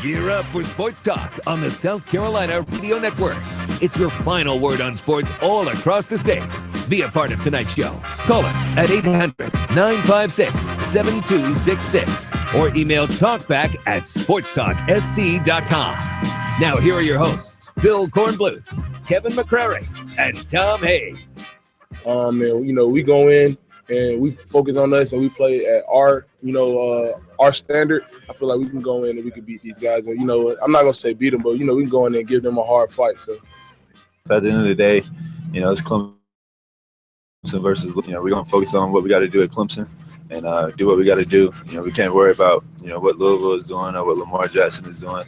Gear up for Sports Talk on the South Carolina Radio Network. It's your final word on sports all across the state. Be a part of tonight's show. Call us at 800-956-7266 or email talkback@sportstalksc.com. Now here are your hosts, Phil Kornbluth, Kevin McCrary, and Tom Hayes. We go in and we focus on us and we play at our standard. I feel like we can go in and we can beat these guys. And, I'm not going to say beat them, but, we can go in and give them a hard fight. So at the end of the day, it's Clemson versus, we're going to focus on what we got to do at Clemson and do what we got to do. We can't worry about, what Louisville is doing or what Lamar Jackson is doing.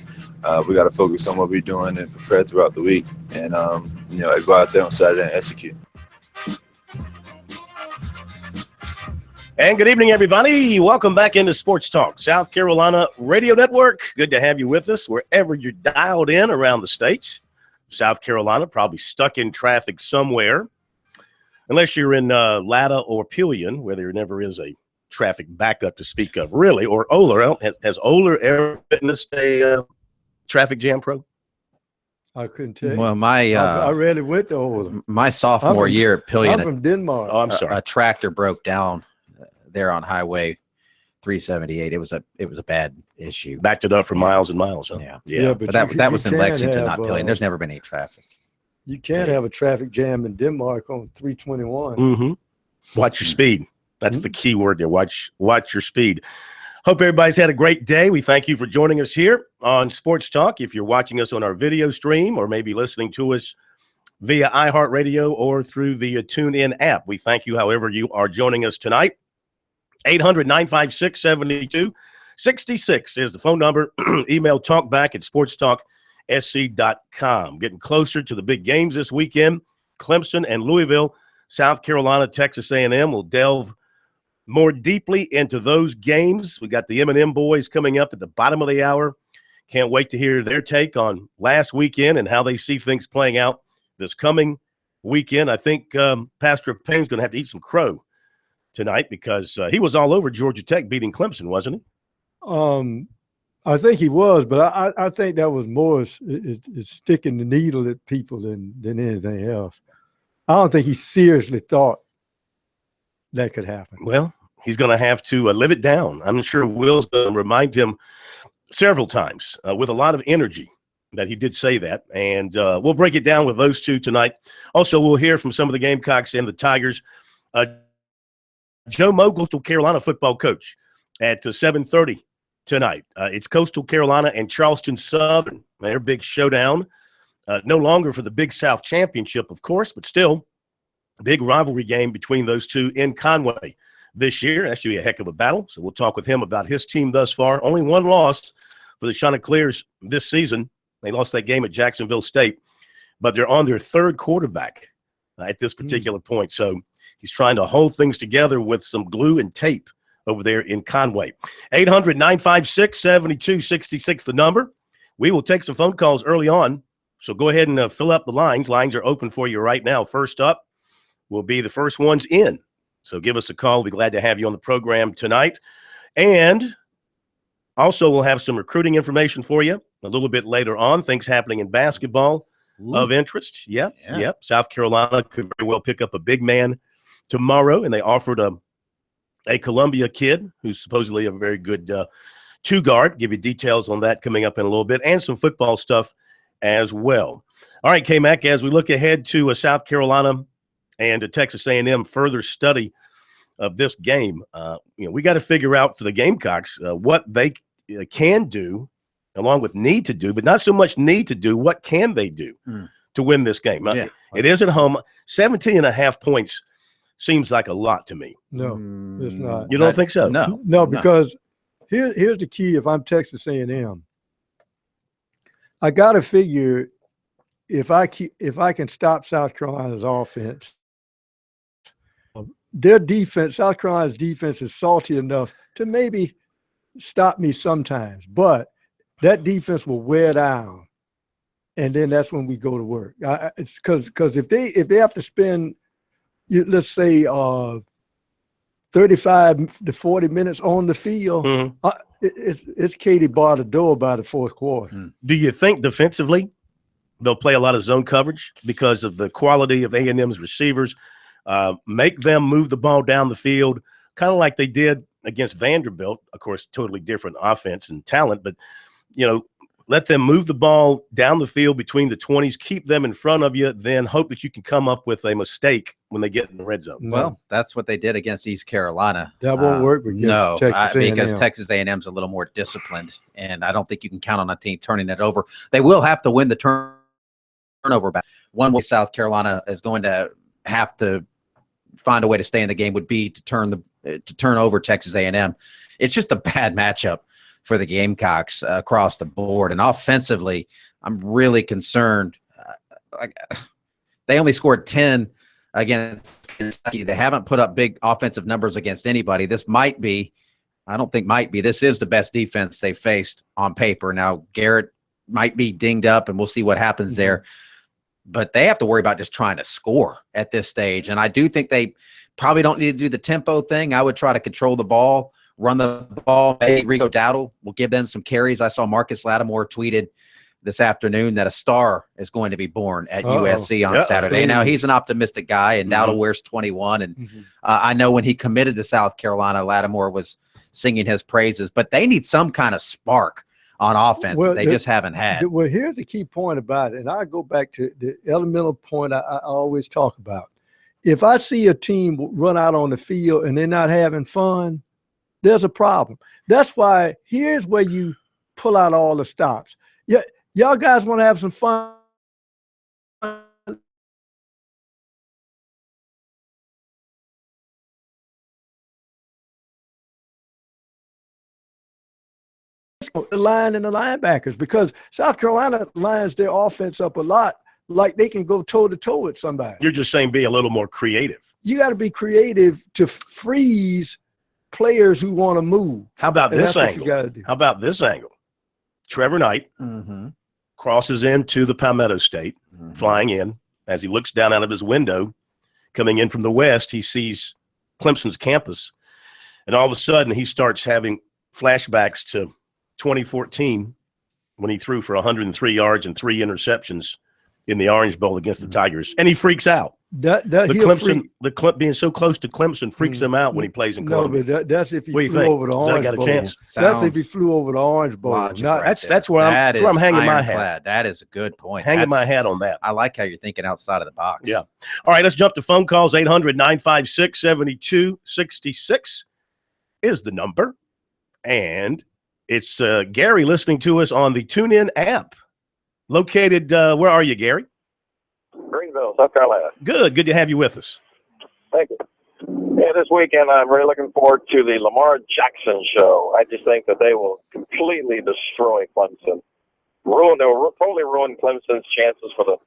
We got to focus on what we're doing and prepare throughout the week and, go out there on Saturday and execute. And good evening, everybody. Welcome back into Sports Talk, South Carolina Radio Network. Good to have you with us wherever you're dialed in around the states. South Carolina, probably stuck in traffic somewhere, unless you're in Latta or Pillion, where there never is a traffic backup to speak of, really, or Oler. Has Oler ever witnessed a traffic jam, Pro? I couldn't tell you. Well, I rarely went to Oler. My sophomore year at Pillion, I'm from Denmark. Oh, I'm sorry. A tractor broke down there on Highway 378. It was a bad issue. Backed it up for miles and miles. Huh? Yeah. But that was in Lexington, not Pillion. There's never been any traffic. You can't have a traffic jam in Denmark on 321. Mm-hmm. Watch your speed. That's the key word there. Watch your speed. Hope everybody's had a great day. We thank you for joining us here on Sports Talk. If you're watching us on our video stream or maybe listening to us via iHeartRadio or through the TuneIn app, we thank you however you are joining us tonight. 800-956-7266 is the phone number. Email talkback@sportstalksc.com. Getting closer to the big games this weekend. Clemson and Louisville, South Carolina, Texas A&M. Will delve more deeply into those games. We got the M&M boys coming up at the bottom of the hour. Can't wait to hear their take on last weekend and how they see things playing out this coming weekend. I think Pastor Payne's going to have to eat some crow tonight because he was all over Georgia Tech beating Clemson, wasn't he? I think he was, but I think that was more is sticking the needle at people than anything else. I don't think he seriously thought that could happen. Well, he's going to have to live it down. I'm sure Will's going to remind him several times with a lot of energy that he did say that. And we'll break it down with those two tonight. Also, we'll hear from some of the Gamecocks and the Tigers. Joe Moe, Coastal Carolina football coach, at 7:30 tonight. It's Coastal Carolina and Charleston Southern. Their big showdown. No longer for the Big South Championship, of course, but still a big rivalry game between those two in Conway this year. That should be a heck of a battle. So we'll talk with him about his team thus far. Only one loss for the Chanticleers this season. They lost that game at Jacksonville State, but they're on their third quarterback at this particular point. So he's trying to hold things together with some glue and tape over there in Conway. 800-956-7266, the number. We will take some phone calls early on, so go ahead and fill up the lines. Lines are open for you right now. First up will be the first ones in. So give us a call. We'll be glad to have you on the program tonight. And also we'll have some recruiting information for you a little bit later on. Things happening in basketball of interest. Yep. South Carolina could very well pick up a big man tomorrow, and they offered a Columbia kid who's supposedly a very good two-guard. Give you details on that coming up in a little bit, and some football stuff as well. All right, K-Mac, as we look ahead to South Carolina and Texas A&M further study of this game, we got to figure out for the Gamecocks what they can do along with need to do, but not so much need to do. What can they do to win this game? It is at home. 17.5 points seems like a lot to me. No, it's not. You don't think so? No, because here's the key. If I'm Texas A&M, I got to figure if I can stop South Carolina's offense, their defense, South Carolina's defense is salty enough to maybe stop me sometimes, but that defense will wear down, and then that's when we go to work. It's because if they have to spend, let's say, 35 to 40 minutes on the field, it's Katie bar the door by the fourth quarter. Do you think defensively they'll play a lot of zone coverage because of the quality of A&M's receivers? Make them move the ball down the field, kind of like they did against Vanderbilt. Of course, totally different offense and talent, but let them move the ball down the field between the 20s, keep them in front of you, then hope that you can come up with a mistake when they get in the red zone. Well, that's what they did against East Carolina. That won't work against Texas A&M. Because Texas A&M's a little more disciplined, and I don't think you can count on a team turning it over. They will have to win the turnover back. One way South Carolina is going to have to find a way to stay in the game would be to turn over Texas A&M. It's just a bad matchup for the Gamecocks across the board. And offensively, I'm really concerned. They only scored 10 against Kentucky. They haven't put up big offensive numbers against anybody. This might be, I don't think might be, this is the best defense they faced on paper. Now, Garrett might be dinged up, and we'll see what happens there. But they have to worry about just trying to score at this stage. And I do think they probably don't need to do the tempo thing. I would try to control the ball, run the ball. Maybe Rigo Dowdle will give them some carries. I saw Marcus Lattimore tweeted this afternoon that a star is going to be born at USC on Saturday. Now, he's an optimistic guy, and Dowdle wears 21. And I know when he committed to South Carolina, Lattimore was singing his praises. But they need some kind of spark on offense that they just haven't had. Well, here's the key point about it, and I go back to the elemental point I always talk about. If I see a team run out on the field and they're not having fun, there's a problem. That's why here's where you pull out all the stops. Yeah, y'all guys want to have some fun. The line and the linebackers, because South Carolina lines their offense up a lot, like they can go toe-to-toe with somebody. You're just saying be a little more creative. You got to be creative to freeze players who want to move. How about this angle? How about this angle? Trevor Knight crosses into the Palmetto State, flying in. As he looks down out of his window, coming in from the west, he sees Clemson's campus. And all of a sudden, he starts having flashbacks to 2014 when he threw for 103 yards and 3 interceptions in the Orange Bowl against the Tigers. And he freaks out. Being so close to Clemson freaks him out when he plays in Columbia. No, but that's if he flew over the Orange Bowl. That's if he flew over the Orange Bowl. That's where I'm hanging my hat. That is a good point. Hanging my hat on that. I like how you're thinking outside of the box. Yeah. All right, let's jump to phone calls. 800-956-7266 is the number. And it's Gary listening to us on the TuneIn app. Located, where are you, Gary? Greenville, South Carolina. Good to have you with us. Thank you. Yeah, this weekend I'm really looking forward to the Lamar Jackson show. I just think that they will completely destroy Clemson. They'll totally ruin Clemson's chances for the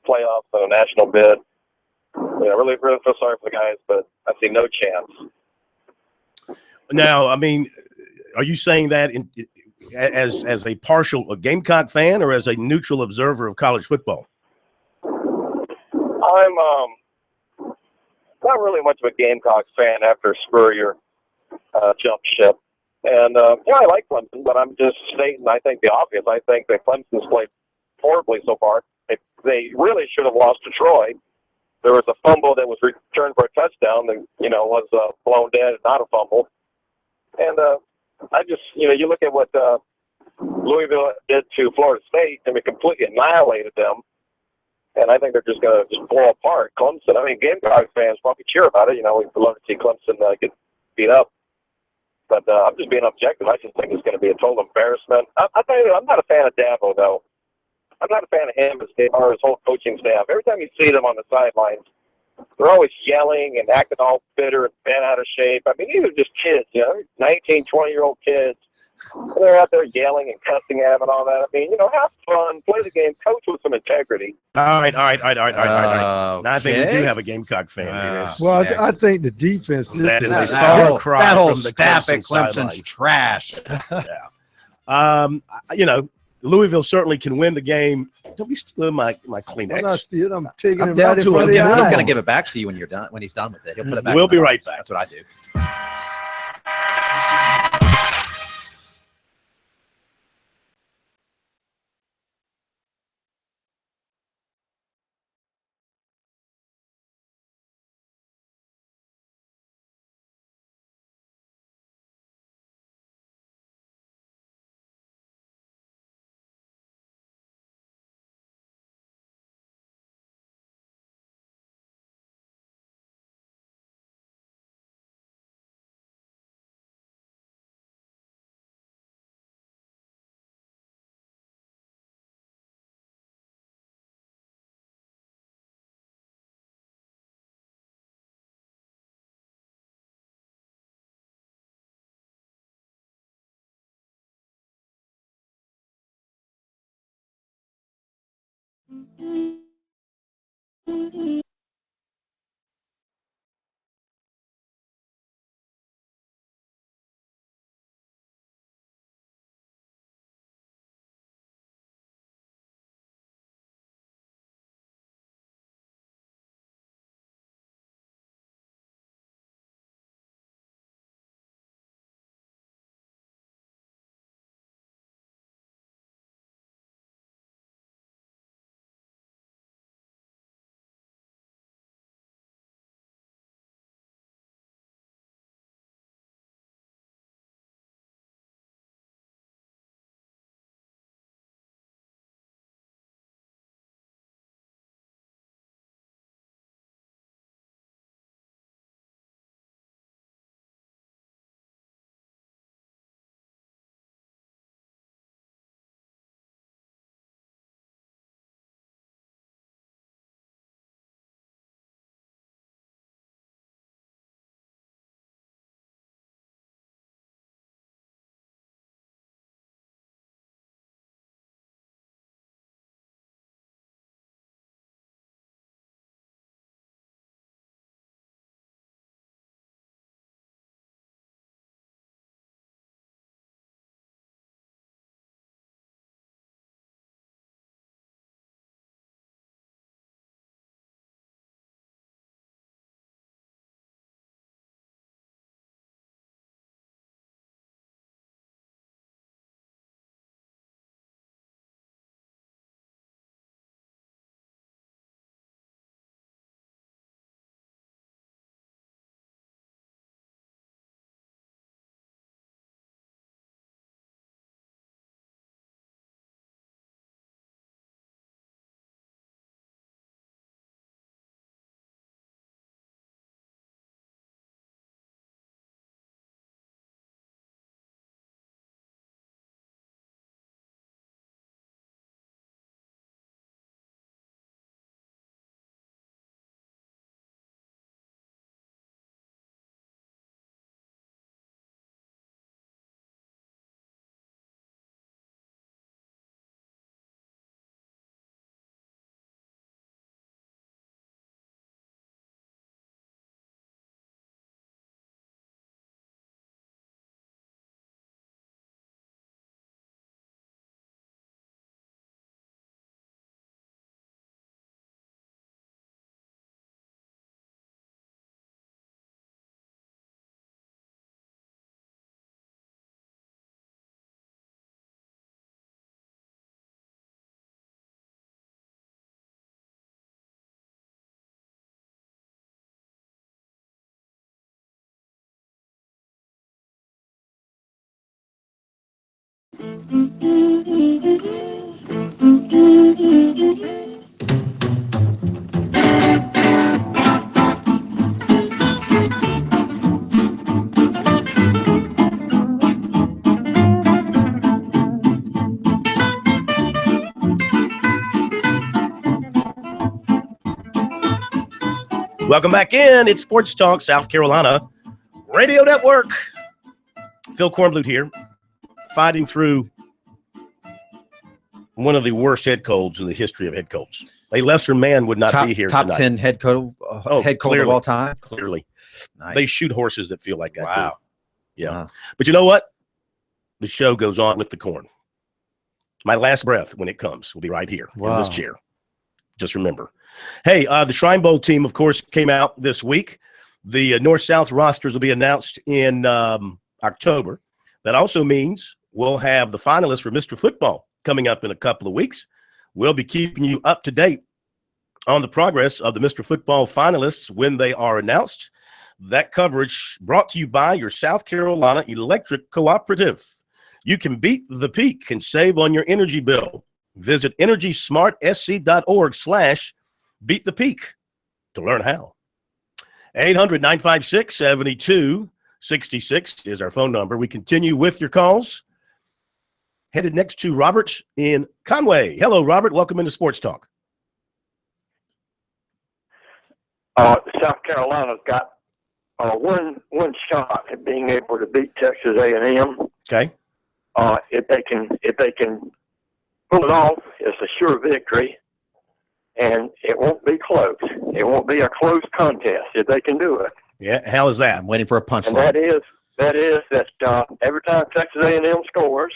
playoffs and a national bid. Yeah, I really feel sorry for the guys, but I see no chance. Now, I mean, are you saying that as a partial Gamecock fan or as a neutral observer of college football? I'm not really much of a Gamecocks fan after Spurrier jumped ship. And, I like Clemson, but I'm just stating, I think the obvious. I think that Clemson's played horribly so far. They really should have lost to Troy. There was a fumble that was returned for a touchdown that, was blown dead, not a fumble. And I just, you look at what Louisville did to Florida State, and it completely annihilated them. And I think they're just going to just blow apart Clemson. I mean, Gamecock fans probably cheer about it. We'd love to see Clemson get beat up. But I'm just being objective. I just think it's going to be a total embarrassment. I'll tell you, I'm not a fan of Dabo, though. I'm not a fan of him or his whole coaching staff. Every time you see them on the sidelines, they're always yelling and acting all bitter and bent out of shape. I mean, these are just kids, 19, 20-year-old kids. They're out there yelling and cussing at him and all that. I mean, have fun, play the game, coach with some integrity. All right. Now, I think we do have a Gamecock fan here. Well, I think the defense. That is a far cry that whole from the staff at Clemson Clemson's trash. Yeah. Louisville certainly can win the game. Don't be stealing my Kleenex. I'm not stealing. I'm taking it down right in to front him. of your He's eyes. going to give it back to you when you're done. When he's done with it, he'll put it back. We'll be right back. That's what I do. Welcome back in. It's Sports Talk South Carolina Radio Network. Phil Kornblut here, fighting through one of the worst head colds in the history of head colds. A lesser man would not be here top tonight. 10 head cold Clearly, of all time. Clearly. Nice. They shoot horses that feel like that. Wow. Dude. Yeah. Wow. But you know what? The show goes on with the corn. My last breath when it comes will be right here in this chair. Just remember. Hey, the Shrine Bowl team, of course, came out this week. The North-South rosters will be announced in October. That also means we'll have the finalists for Mr. Football coming up in a couple of weeks. We'll be keeping you up to date on the progress of the Mr. Football finalists when they are announced. That coverage brought to you by your South Carolina Electric Cooperative. You can beat the peak and save on your energy bill. Visit EnergySmartSC.org/beatthepeak to learn how. 800-956-7266 is our phone number. We continue with your calls. Headed next to Robert in Conway. Hello, Robert. Welcome into Sports Talk. South Carolina's got one shot at being able to beat Texas A&M. Okay. If they can pull it off, it's a sure victory. and it won't be close. It won't be a close contest if they can do it. Yeah, how is that? I'm waiting for a punchline. And that is that every time Texas A&M scores,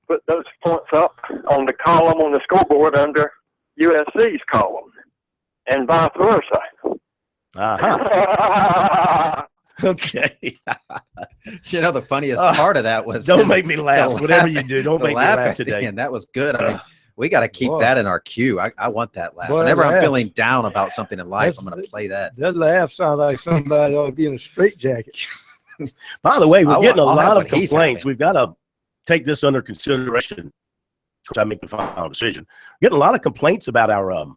put those points up on the column on the scoreboard under USC's column, and vice versa. Uh-huh. Okay. You know, the funniest part of that was don't make me laugh. Whatever you do, don't make me laugh today. And that was good. I mean, we got to keep that in our queue. I want that laugh. Boy, Whenever I'm feeling down about something in life, I'm going to play that. That laugh sounds like somebody ought to be in a straitjacket. By the way, we're getting a lot of he's complaints. having. We've got to take this under consideration. Of course, I make the final decision. Getting a lot of complaints about our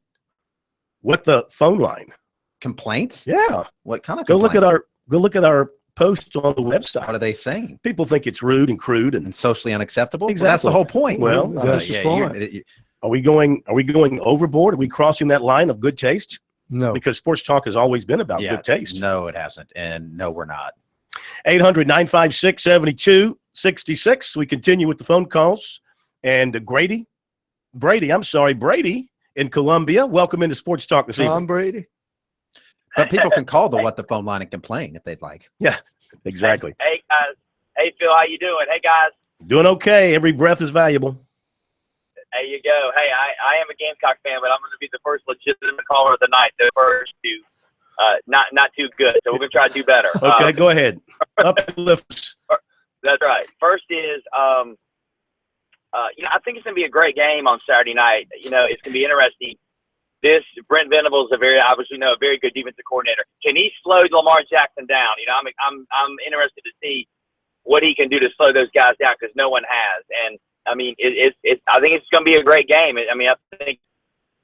what the phone line. Complaints? Yeah. What kind of Go complaints? look at our posts on the website. What are they saying? People think it's rude and crude And socially unacceptable? Exactly. Well, that's the whole point. Well, that's the point. Are we going overboard? Are we crossing that line of good taste? No. Because sports talk has always been about good taste. No, it hasn't. And no, we're not. 800-956-7266. We continue with the phone calls. And Brady in Columbia. Welcome into Sports Talk this evening. Tom Brady. But people can call the What the Phone line and complain if they'd like. Yeah, exactly. Hey, guys. Hey, Phil, how you doing? Hey, guys. Doing okay. Every breath is valuable. There you go. Hey, I am a Gamecock fan, but I'm going to be the first legitimate caller of the night. The first to not too good. So we're going to try to do better. Okay, go ahead. Uplift. That's right. First is, I think it's going to be a great game on Saturday night. It's going to be interesting. This Brent Venables is a very good defensive coordinator. Can he slow Lamar Jackson down? I'm interested to see what he can do to slow those guys down because no one has. And I mean, I think it's going to be a great game. I think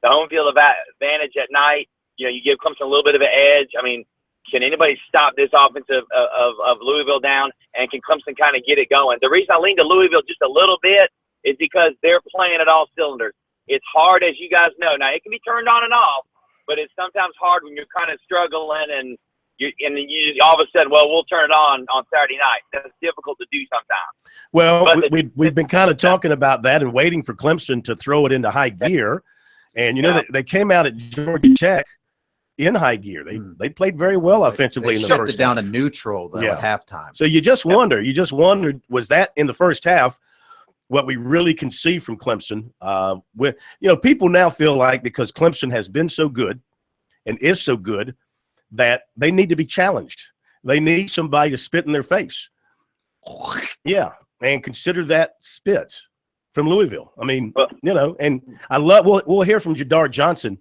the home field advantage at night. You give Clemson a little bit of an edge. I mean, can anybody stop this offense of Louisville down? And can Clemson kind of get it going? The reason I lean to Louisville just a little bit is because they're playing at all cylinders. It's hard, as you guys know. Now, it can be turned on and off, but it's sometimes hard when you're kind of struggling and you all of a sudden, we'll turn it on Saturday night. That's difficult to do sometimes. Well, we've been kind of talking about that and waiting for Clemson to throw it into high gear. And, they came out at Georgia Tech in high gear. They played very well offensively in the first half. Shut it down to neutral at halftime. So you just wondered, was that in the first half what we really can see from Clemson? People now feel like because Clemson has been so good and is so good that they need to be challenged. They need somebody to spit in their face. Yeah, and consider that spit from Louisville. I mean, and I love we'll hear from Jadar Johnson.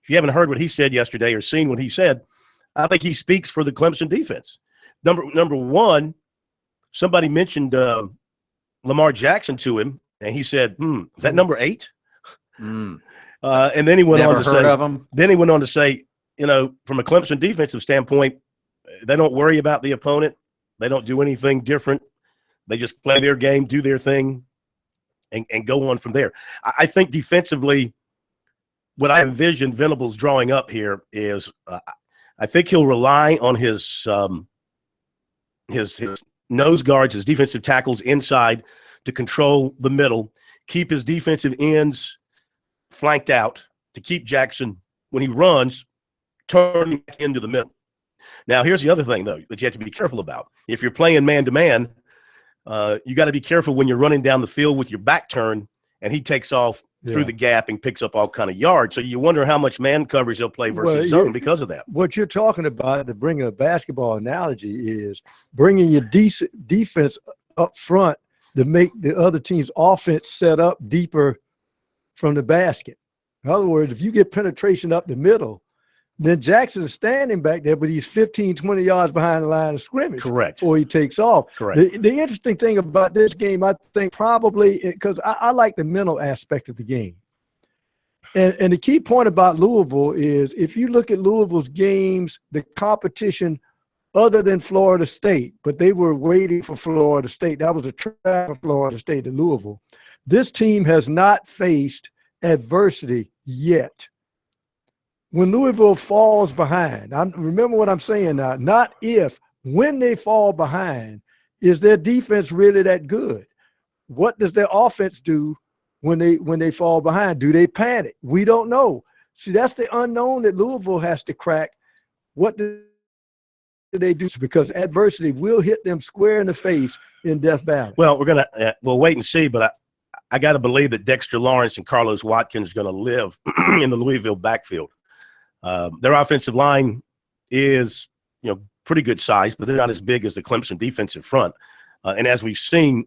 If you haven't heard what he said yesterday or seen what he said, I think he speaks for the Clemson defense. Number one, somebody mentioned Lamar Jackson to him, and he said, is that number 8? And then he went on to say, then he went on to say, from a Clemson defensive standpoint, they don't worry about the opponent. They don't do anything different. They just play their game, do their thing, and go on from there. I think defensively, what I envision Venables drawing up here is I think he'll rely on his nose guards, his defensive tackles inside to control the middle, keep his defensive ends flanked out to keep Jackson, when he runs, turning back into the middle. Now, here's the other thing, though, that you have to be careful about. If you're playing man-to-man, you got to be careful when you're running down the field with your back turned and he takes off through the gap and picks up all kind of yards. So you wonder how much man coverage they'll play versus zone because of that. What you're talking about, to bring a basketball analogy, is bringing your defense up front to make the other team's offense set up deeper from the basket. In other words, if you get penetration up the middle, then Jackson is standing back there, but he's 15, 20 yards behind the line of scrimmage. Correct. Before he takes off. Correct. The interesting thing about this game, I think probably, because I like the mental aspect of the game. And the key point about Louisville is if you look at Louisville's games, the competition other than Florida State, but they were waiting for Florida State. That was a trap for Florida State to Louisville. This team has not faced adversity yet. When Louisville falls behind, remember what I'm saying now, not if, when they fall behind, is their defense really that good? What does their offense do when they fall behind? Do they panic? We don't know. See, that's the unknown that Louisville has to crack. What do they do? Because adversity will hit them square in the face in Death Valley. Well, we'll wait and see, but I got to believe that Dexter Lawrence and Carlos Watkins are going to live in the Louisville backfield. Their offensive line is, pretty good size, but they're not as big as the Clemson defensive front. And as we've seen,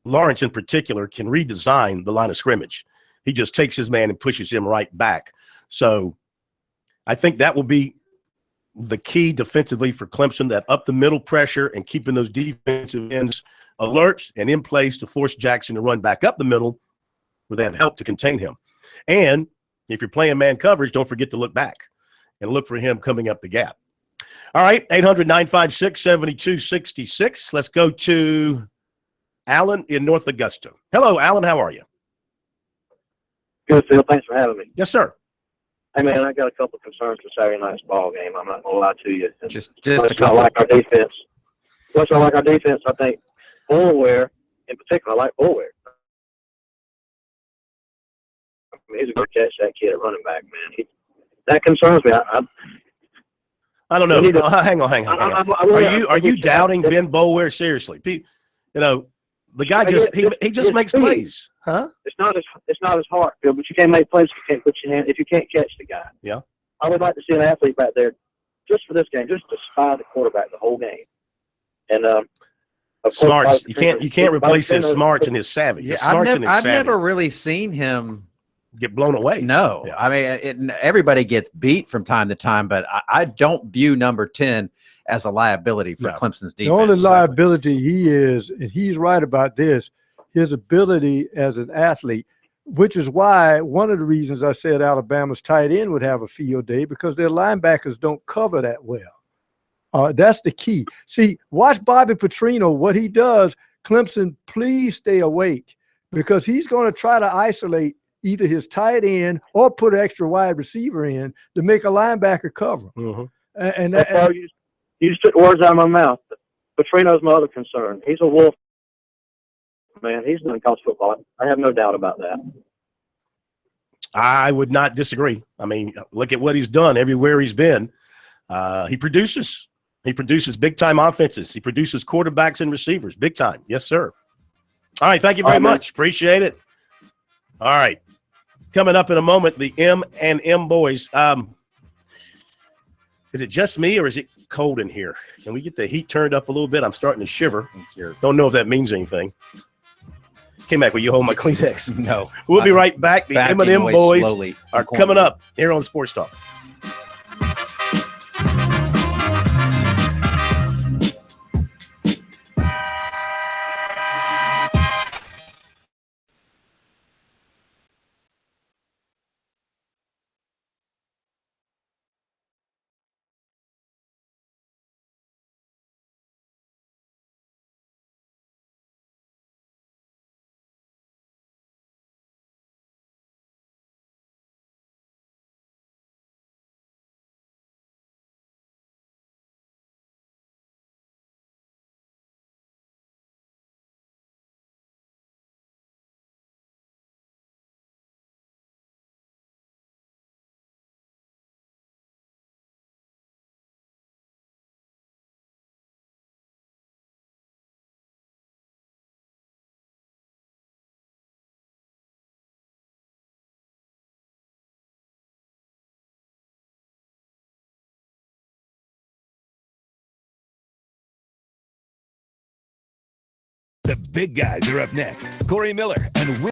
Lawrence in particular can redesign the line of scrimmage. He just takes his man and pushes him right back. So I think that will be the key defensively for Clemson, that up the middle pressure and keeping those defensive ends alert and in place to force Jackson to run back up the middle where they have help to contain him. And if you're playing man coverage, don't forget to look back and look for him coming up the gap. All right, 800-956-7266. Let's go to Alan in North Augusta. Hello, Alan. How are you? Good, Phil. Thanks for having me. Yes, sir. Hey, man, I got a couple of concerns for Saturday night's ball game. I'm not going to lie to you. Just much I like our defense. Much I like our defense, I think Boulware, in particular, I like Boulware. I mean, he's a good catch, that kid at running back, man. That concerns me. I don't know. Hang on. Are you doubting Ben Boulware seriously? The guy just makes plays, huh? It's not as hard, Phil, but you can't make plays if you can't put your hand, if you can't catch the guy. Yeah. I would like to see an athlete back there just for this game, just to spy the quarterback the whole game. And smarts. You can't replace his smarts and his savvy. Yeah, I've never really seen him get blown away. No, yeah. I mean, everybody gets beat from time to time, but I don't view number 10 as a liability for Clemson's defense. The only liability he is, and he's right about this, his ability as an athlete, which is why one of the reasons I said Alabama's tight end would have a field day, because their linebackers don't cover that well. That's the key. See, watch Bobby Petrino, what he does. Clemson, please stay awake, because he's going to try to isolate either his tight end or put an extra wide receiver in to make a linebacker cover. Mm-hmm. And you just took words out of my mouth. Petrino's my other concern. He's a wolf, man. He's done college football. I have no doubt about that. I would not disagree. I mean, look at what he's done everywhere he's been. He produces. He produces big-time offenses. He produces quarterbacks and receivers big time. Yes, sir. All right, thank you very much. Appreciate it. All right. Coming up in a moment, the M&M boys. Is it just me or is it cold in here? Can we get the heat turned up a little bit? I'm starting to shiver. Don't know if that means anything. K-Mac, will you hold my Kleenex? No. We'll be right back. The M&M boys are coming up here on Sports Talk. The big guys are up next. Corey Miller and Will.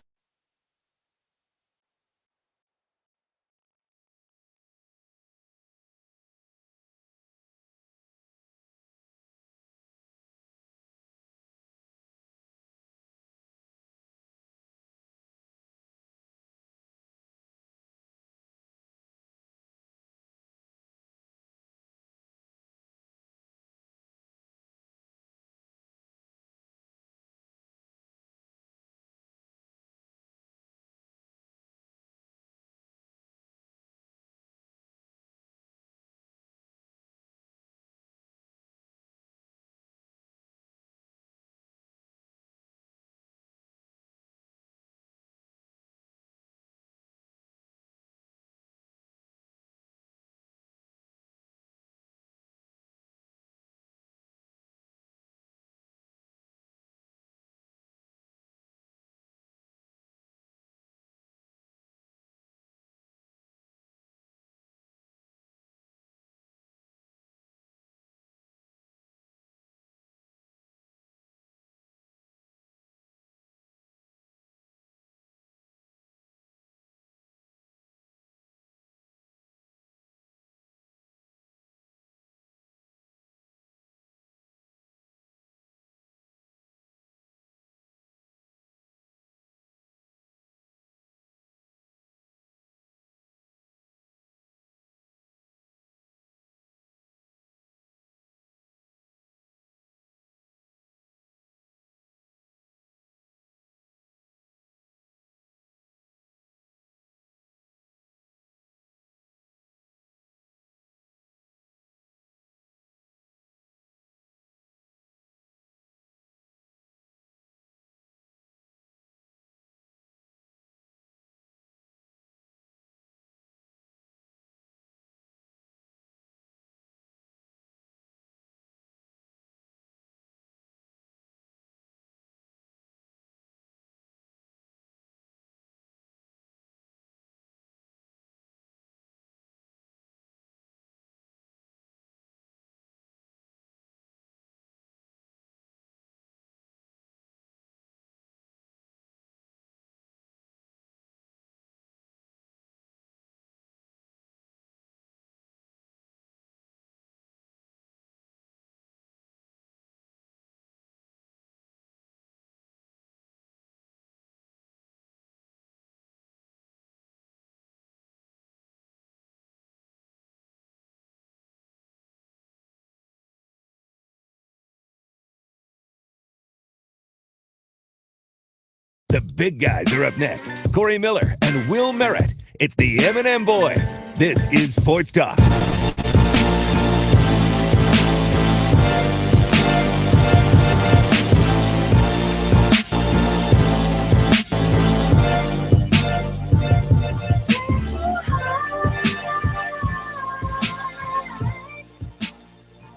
The big guys are up next. Corey Miller and Will Merritt. It's the M&M Boys. This is Sports Talk.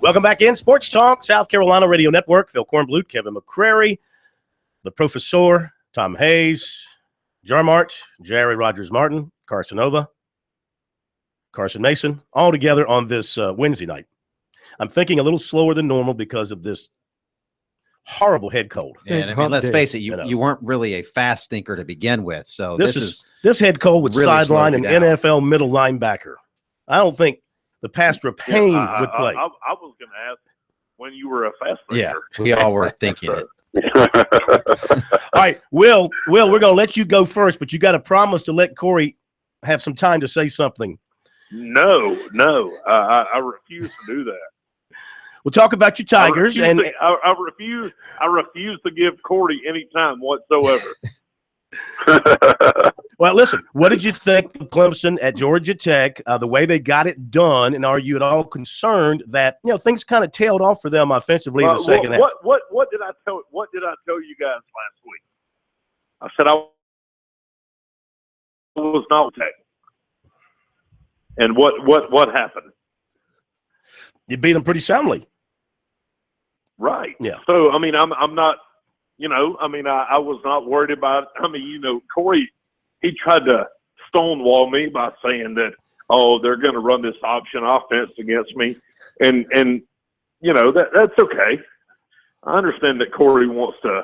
Welcome back in. Sports Talk, South Carolina Radio Network. Phil Kornblut, Kevin McCrary, the Professor, Tom Hayes, Jarmart, Jerry Rogers-Martin, Carson Nova, Carson Mason, all together on this Wednesday night. I'm thinking a little slower than normal because of this horrible head cold. And I mean, let's face it, you weren't really a fast thinker to begin with. So this head cold would really sideline an slowed you down. NFL middle linebacker. I don't think the Pastor Payne would play. I was going to ask when you were a fast thinker. Yeah, we all were thinking it. All right, Will, we're going to let you go first, but you got to promise to let Corey have some time to say something. No, I refuse to do that. We'll talk about your Tigers. I refuse to give Corey any time whatsoever. Well, listen, what did you think of Clemson at Georgia Tech, the way they got it done, and are you at all concerned that things kind of tailed off for them offensively in the second half? What did I tell you guys last week? I said I was not Tech. And what happened? You beat them pretty soundly. Right. Yeah. So I mean, I'm not. I was not worried about it. Corey, he tried to stonewall me by saying that, they're going to run this option offense against me. And that's okay. I understand that Corey wants to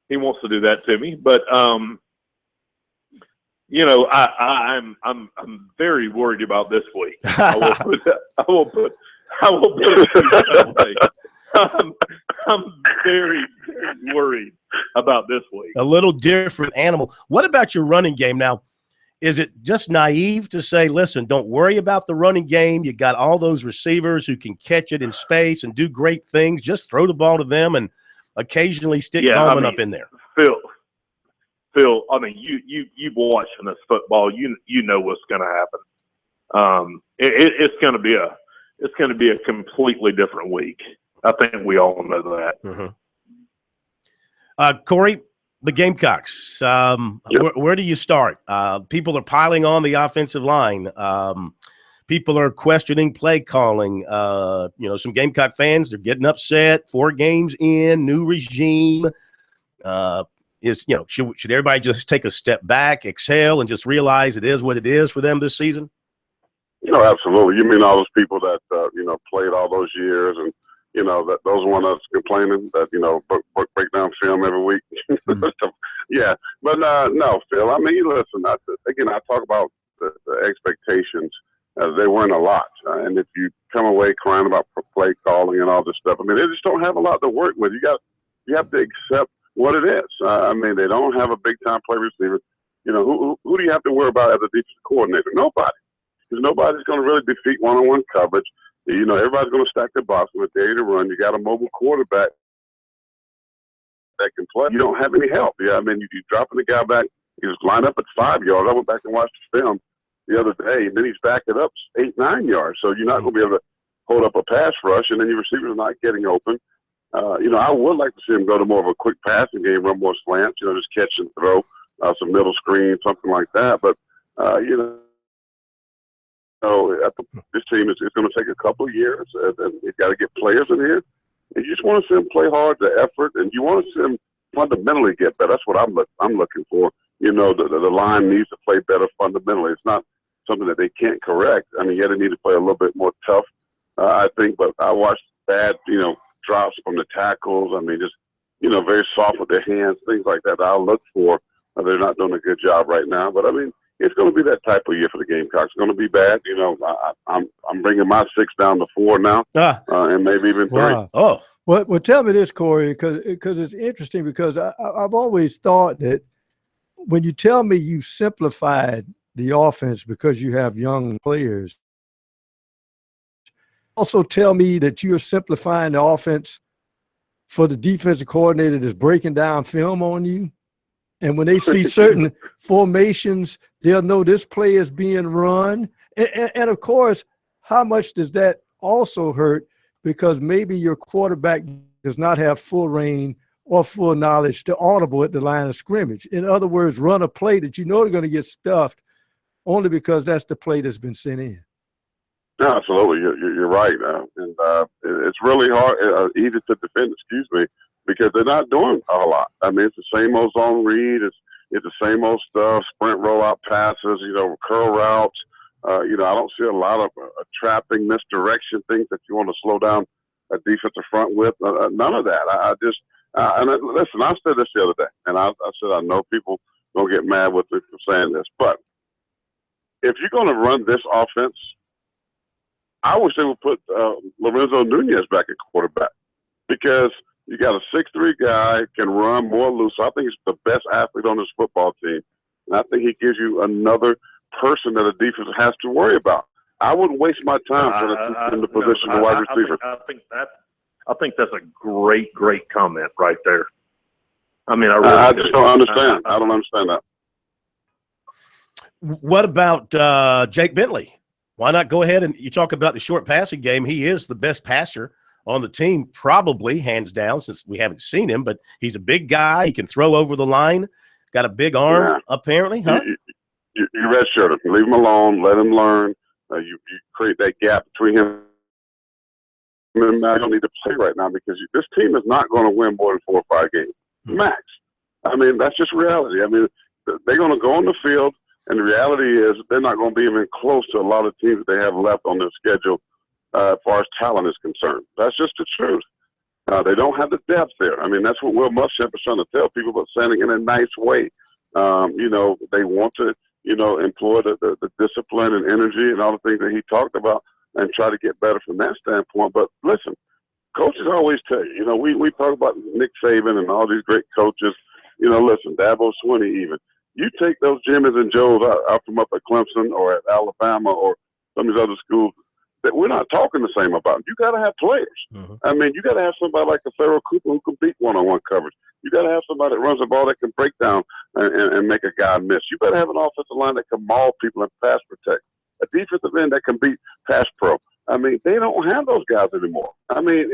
do that to me, but, I'm very worried about this week. I will put it that way. I'm very, very worried about this week. A little different animal. What about your running game now? Is it just naive to say, listen, don't worry about the running game. You got all those receivers who can catch it in space and do great things. Just throw the ball to them and occasionally stick Coleman up in there. Phil, I mean, you've watched this football. You know what's going to happen. It's going to be a completely different week. I think we all know that. Mm-hmm. Corey, the Gamecocks, where do you start? People are piling on the offensive line. People are questioning play calling. Some Gamecock fans, they're getting upset. 4 games in, new regime. Should everybody just take a step back, exhale, and just realize it is what it is for them this season? Absolutely. You mean all those people that, played all those years and, that those one that's complaining that, break down film every week. Mm-hmm. Yeah. But no, Phil, I mean, listen, I talk about the expectations as they weren't a lot. And if you come away crying about play calling and all this stuff, I mean, they just don't have a lot to work with. You have to accept what it is. They don't have a big-time play receiver. Who do you have to worry about as a defensive coordinator? Nobody. Because nobody's going to really defeat one-on-one coverage. Everybody's going to stack the box with a day to run. You got a mobile quarterback that can play. You don't have any help. Yeah, you're dropping the guy back. He's lined up at 5 yards. I went back and watched the film the other day, and then he's backing up 8-9 yards. So you're not going to be able to hold up a pass rush, and then your receivers are not getting open. I would like to see him go to more of a quick passing game, run more slants, just catch and throw, some middle screen, something like that. But, this team is going to take a couple of years, and you've got to get players in here. And you just want to see them play hard, the effort, and you want to see them fundamentally get better. That's what I'm looking for. The line needs to play better fundamentally. It's not something that they can't correct. They need to play a little bit more tough, I think. But I watched bad, drops from the tackles. Just, very soft with their hands, things like that I'll look for. They're not doing a good job right now. But, it's going to be that type of year for the Gamecocks. It's going to be bad. I'm bringing my 6 down to 4 now, and maybe even 3. Wow. Oh, well, tell me this, Corey, because it's interesting. Because I've always thought that when you tell me you simplified the offense because you have young players, also tell me that you're simplifying the offense for the defensive coordinator that's breaking down film on you And when they see certain formations, they'll know this play is being run. And of course, how much does that also hurt? Because maybe your quarterback does not have full reign or full knowledge to audible at the line of scrimmage. In other words, run a play that you know they're going to get stuffed only because that's the play that's been sent in. No, absolutely. You're right. And it's really hard, easy to defend, because they're not doing a lot. I mean, it's the same old zone read. It's the same old stuff, sprint rollout passes, curl routes. I don't see a lot of trapping, misdirection, things that you want to slow down a defensive front with. None of that. Listen, I said this the other day, and I said I know people don't get mad with me for saying this, but if you're going to run this offense, I wish they would put Lorenzo Nunez back at quarterback, because you got a 6'3" guy, can run more loose. I think he's the best athlete on this football team, and I think he gives you another person that a defense has to worry about. I wouldn't waste my time in the position of wide receiver. I think that's a great comment right there. I mean, I just don't understand. I don't understand that. What about Jake Bentley? Why not go ahead and you talk about the short passing game? He is the best passer on the team, probably hands down, since we haven't seen him, but he's a big guy. He can throw over the line, got a big arm, apparently, huh? You redshirt him. Leave him alone. Let him learn. You create that gap between him and I don't need to play right now, because this team is not going to win more than 4 or 5 games, max. I mean, that's just reality. I mean, they're going to go on the field, and the reality is they're not going to be even close to a lot of teams that they have left on their schedule as far as talent is concerned. That's just the truth. They don't have the depth there. I mean, that's what Will Muschamp is trying to tell people, but saying it in a nice way. They want to, employ the discipline and energy and all the things that he talked about and try to get better from that standpoint. But listen, coaches always tell you, we talk about Nick Saban and all these great coaches. Listen, Dabo Swinney even. You take those Jimmys and Joes out from up at Clemson or at Alabama or some of these other schools that we're not talking the same about. You got to have players. Mm-hmm. I mean, you got to have somebody like a Pharaoh Cooper who can beat one-on-one coverage. You got to have somebody that runs the ball that can break down and make a guy miss. You better have an offensive line that can maul people and pass protect. A defensive end that can beat pass pro. I mean, they don't have those guys anymore. I mean,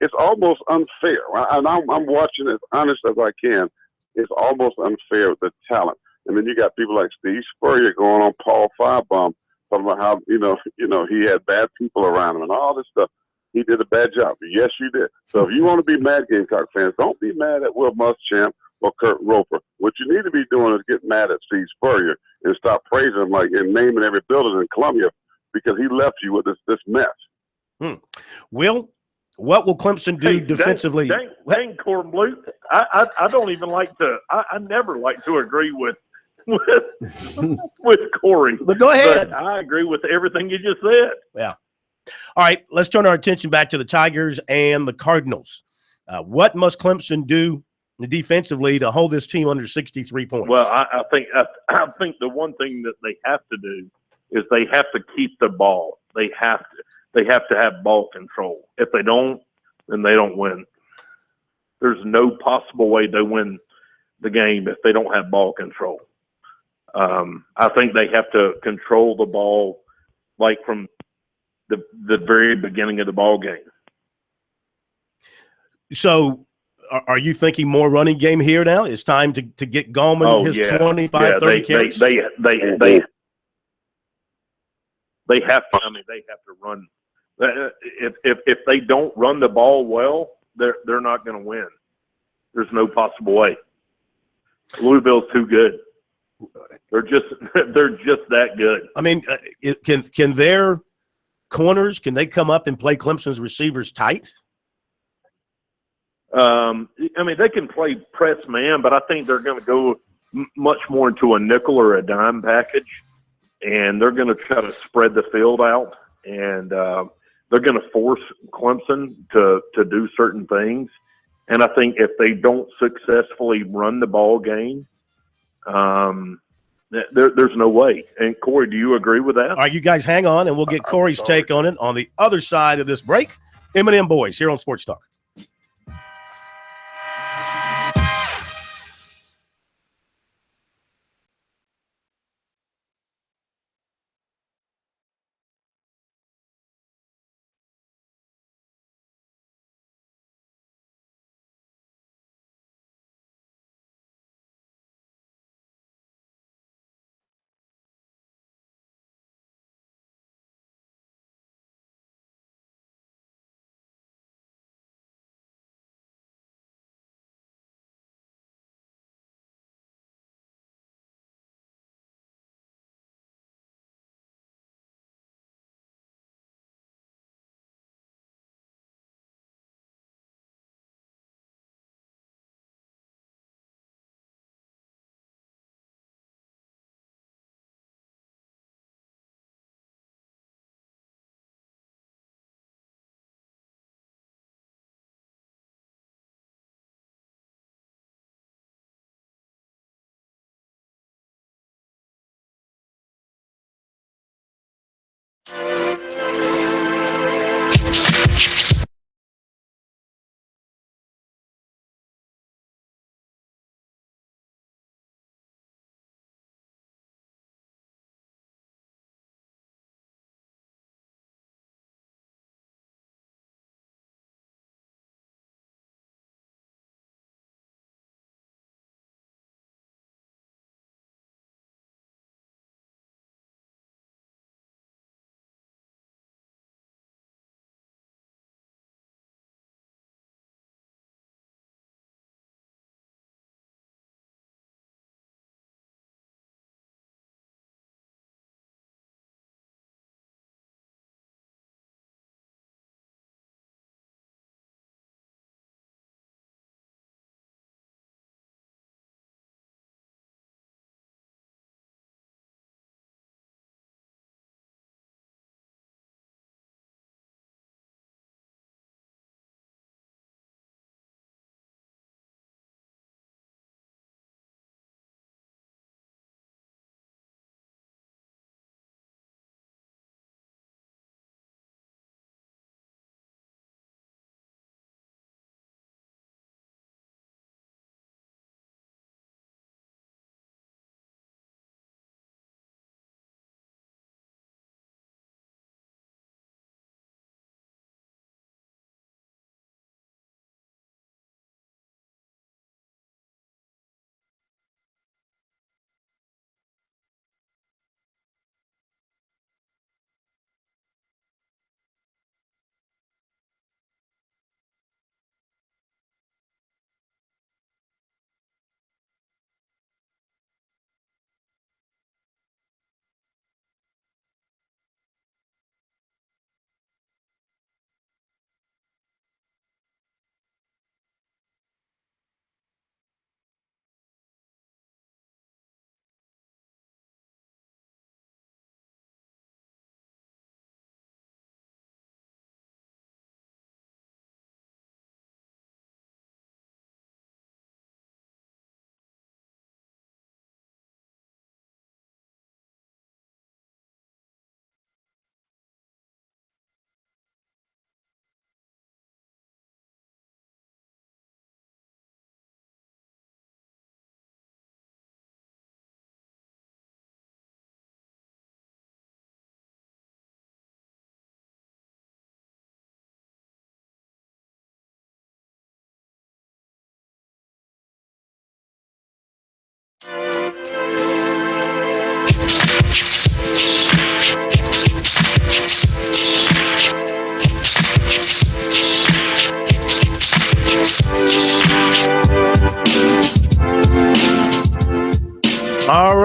it's almost unfair. And I'm watching as honest as I can. It's almost unfair with the talent. And then you got people like Steve Spurrier going on Paul Firebaum, talking about how, he had bad people around him and all this stuff. He did a bad job. Yes, you did. So if you want to be mad, Gamecock fans, don't be mad at Will Muschamp or Kurt Roper. What you need to be doing is get mad at Steve Spurrier and stop praising him and naming every building in Columbia, because he left you with this mess. Will, what will Clemson do defensively? Dang, Corbin Blue. I don't even like to. I never like to agree with Corey. But go ahead. But I agree with everything you just said. Yeah. All right, let's turn our attention back to the Tigers and the Cardinals. What must Clemson do defensively to hold this team under 63 points? Well, I think the one thing that they have to do is they have to keep the ball. They have to have ball control. If they don't, then they don't win. There's no possible way they win the game if they don't have ball control. I think they have to control the ball like from the very beginning of the ball game. So are you thinking more running game here now? It's time to get Gallman his 25, 30 carries? They have to. I mean, they have to run. If they don't run the ball well, they're not going to win. There's no possible way. Louisville's too good. They're just that good. I mean, can their corners, can they come up and play Clemson's receivers tight? I mean, they can play press man, but I think they're going to go much more into a nickel or a dime package, and they're going to try to spread the field out, and they're going to force Clemson to do certain things. And I think if they don't successfully run the ball game, there's no way. And Corey, do you agree with that? All right, you guys hang on, and we'll get Corey's take on it on the other side of this break. M&M Boys here on Sports Talk.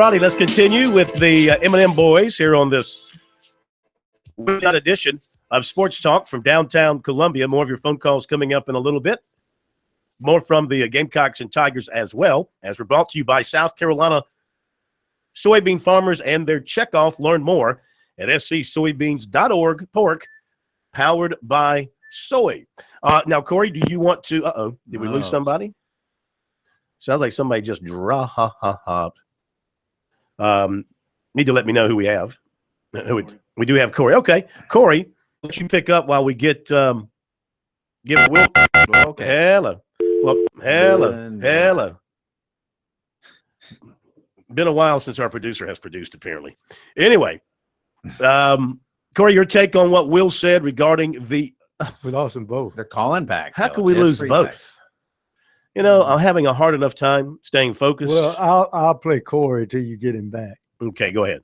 righty, let's continue with the M&M boys here on this weeknight edition of Sports Talk from downtown Columbia. More of your phone calls coming up in a little bit. More from the Gamecocks and Tigers as well, as we're brought to you by South Carolina soybean farmers and their checkoff. Learn more at scsoybeans.org. Pork, powered by soy. Now, Corey, do you want to – did we lose somebody? Sounds like somebody just dropped. Need to let me know who we have. We do have Corey. Okay, Corey, let you pick up while we get give Will. Okay. Hello. Well, hello. Been a while since our producer has produced, apparently. Anyway, Corey, your take on what Will said regarding the – We lost them both. They're calling back. How could we lose both? You know, I'm having a hard enough time staying focused. Well, I'll play Corey till you get him back. Okay, go ahead.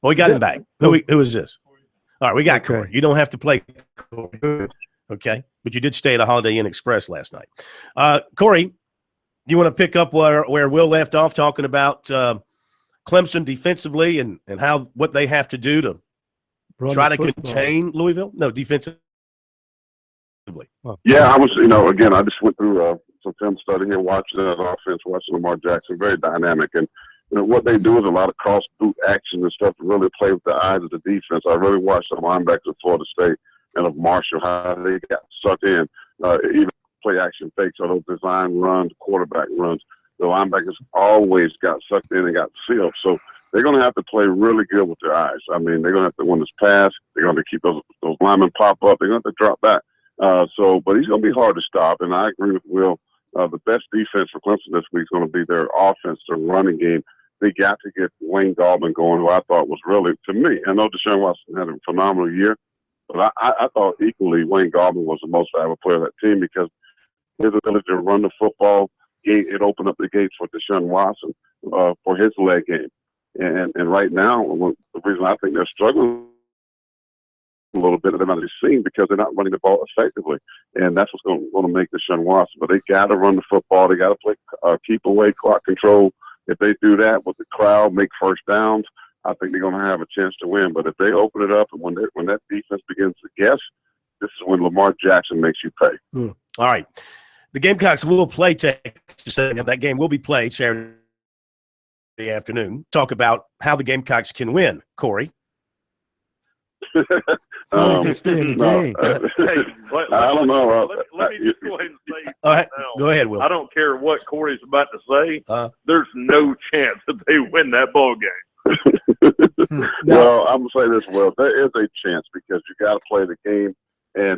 Well, we got him back. Who is this? All right, we got Corey. You don't have to play Corey. Okay, but you did stay at a Holiday Inn Express last night. Corey, you want to pick up where Will left off, talking about Clemson defensively and what they have to do to try to contain Louisville? No, defensively. Yeah, I was, again, I just went through some film study here, watching that offense, watching Lamar Jackson, very dynamic. And what they do is a lot of cross boot action and stuff to really play with the eyes of the defense. I really watched the linebackers of Florida State and of Marshall, how they got sucked in, even play action fakes or those design runs, quarterback runs. The linebackers always got sucked in and got sealed. So they're going to have to play really good with their eyes. I mean, they're going to have to win this pass. They're going to keep those linemen pop up. They're going to have to drop back. But he's going to be hard to stop. And I agree with Will. The best defense for Clemson this week is going to be their offense, their running game. They got to get Wayne Gallman going, who I thought was really, to me, I know Deshaun Watson had a phenomenal year, but I thought equally Wayne Gallman was the most valuable player of that team because his ability to run the football, it opened up the gates for Deshaun Watson for his leg game. And right now, the reason I think they're struggling a little bit, they're not seen because they're not running the ball effectively. And that's what's going to make Deshaun Watson. But they got to run the football. They got to play keep away, clock control. If they do that with the crowd, make first downs, I think they're going to have a chance to win. But if they open it up and when that defense begins to guess, this is when Lamar Jackson makes you pay. All right. The Gamecocks will play Texas. That game will be played Saturday afternoon. Talk about how the Gamecocks can win, Corey. Stay in the game. I don't know. Let me just go ahead and say now. Go ahead, Will. I don't care what Corey's about to say. There's no chance that they win that ball game. Well, I'm going to say this, Will. There is a chance because you got to play the game,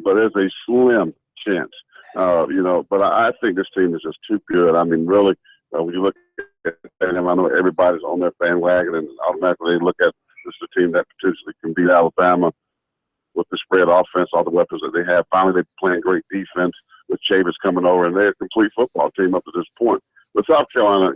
but there's a slim chance. But I think this team is just too good. I mean, really, when you look at them, I know everybody's on their bandwagon and automatically they look at this is a team that potentially can beat Alabama with the spread offense, all the weapons that they have. Finally, they're playing great defense with Chavis coming over, and they're a complete football team up to this point. But South Carolina,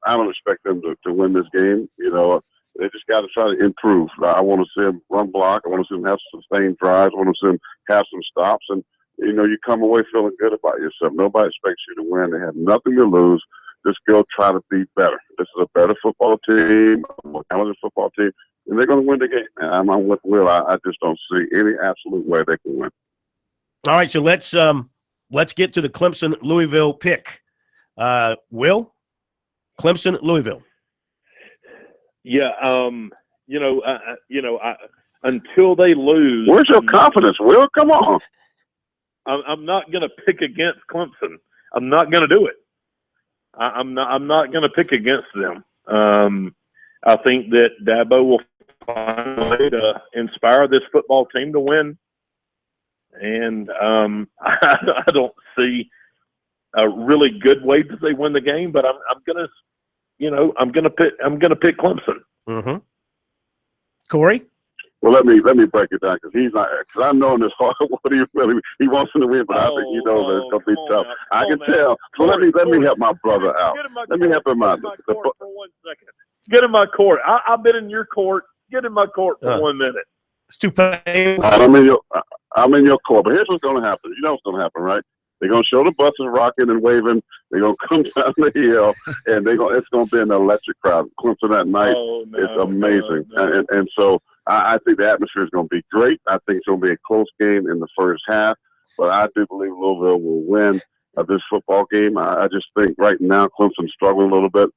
I don't expect them to win this game. They just got to try to improve. I want to see them run block. I want to see them have sustained drives. I want to see them have some stops. And, you come away feeling good about yourself. Nobody expects you to win. They have nothing to lose. Just go try to be better. This is a better football team, a more talented football team, and they're going to win the game. And I'm with Will. I just don't see any absolute way they can win. All right, so let's get to the Clemson-Louisville pick. Will, Clemson-Louisville. Yeah, until they lose. Where's your confidence, Will? Come on. I'm not going to pick against Clemson. I'm not going to do it. I'm not going to pick against them. I think that Dabo will find a way to inspire this football team to win. And I don't see a really good way that they win the game, but I'm going to pick Clemson. Mm-hmm. Corey? Well, let me break it down because he's not. Because I know in his heart what he wants him to win, but I think he knows that it's going to be tough. I can tell. So let me help my brother out. Let me help him out. For 1 second. Get in my court. I've been in your court. Get in my court for 1 minute. It's too painful. I'm in your court. But here's what's going to happen. You know what's going to happen, right? They're gonna show the buses rocking and waving. They're gonna come down the hill, and it's gonna be an electric crowd. Clemson that night is amazing, and so I think the atmosphere is gonna be great. I think it's gonna be a close game in the first half, but I do believe Louisville will win this football game. I just think right now Clemson's struggling a little bit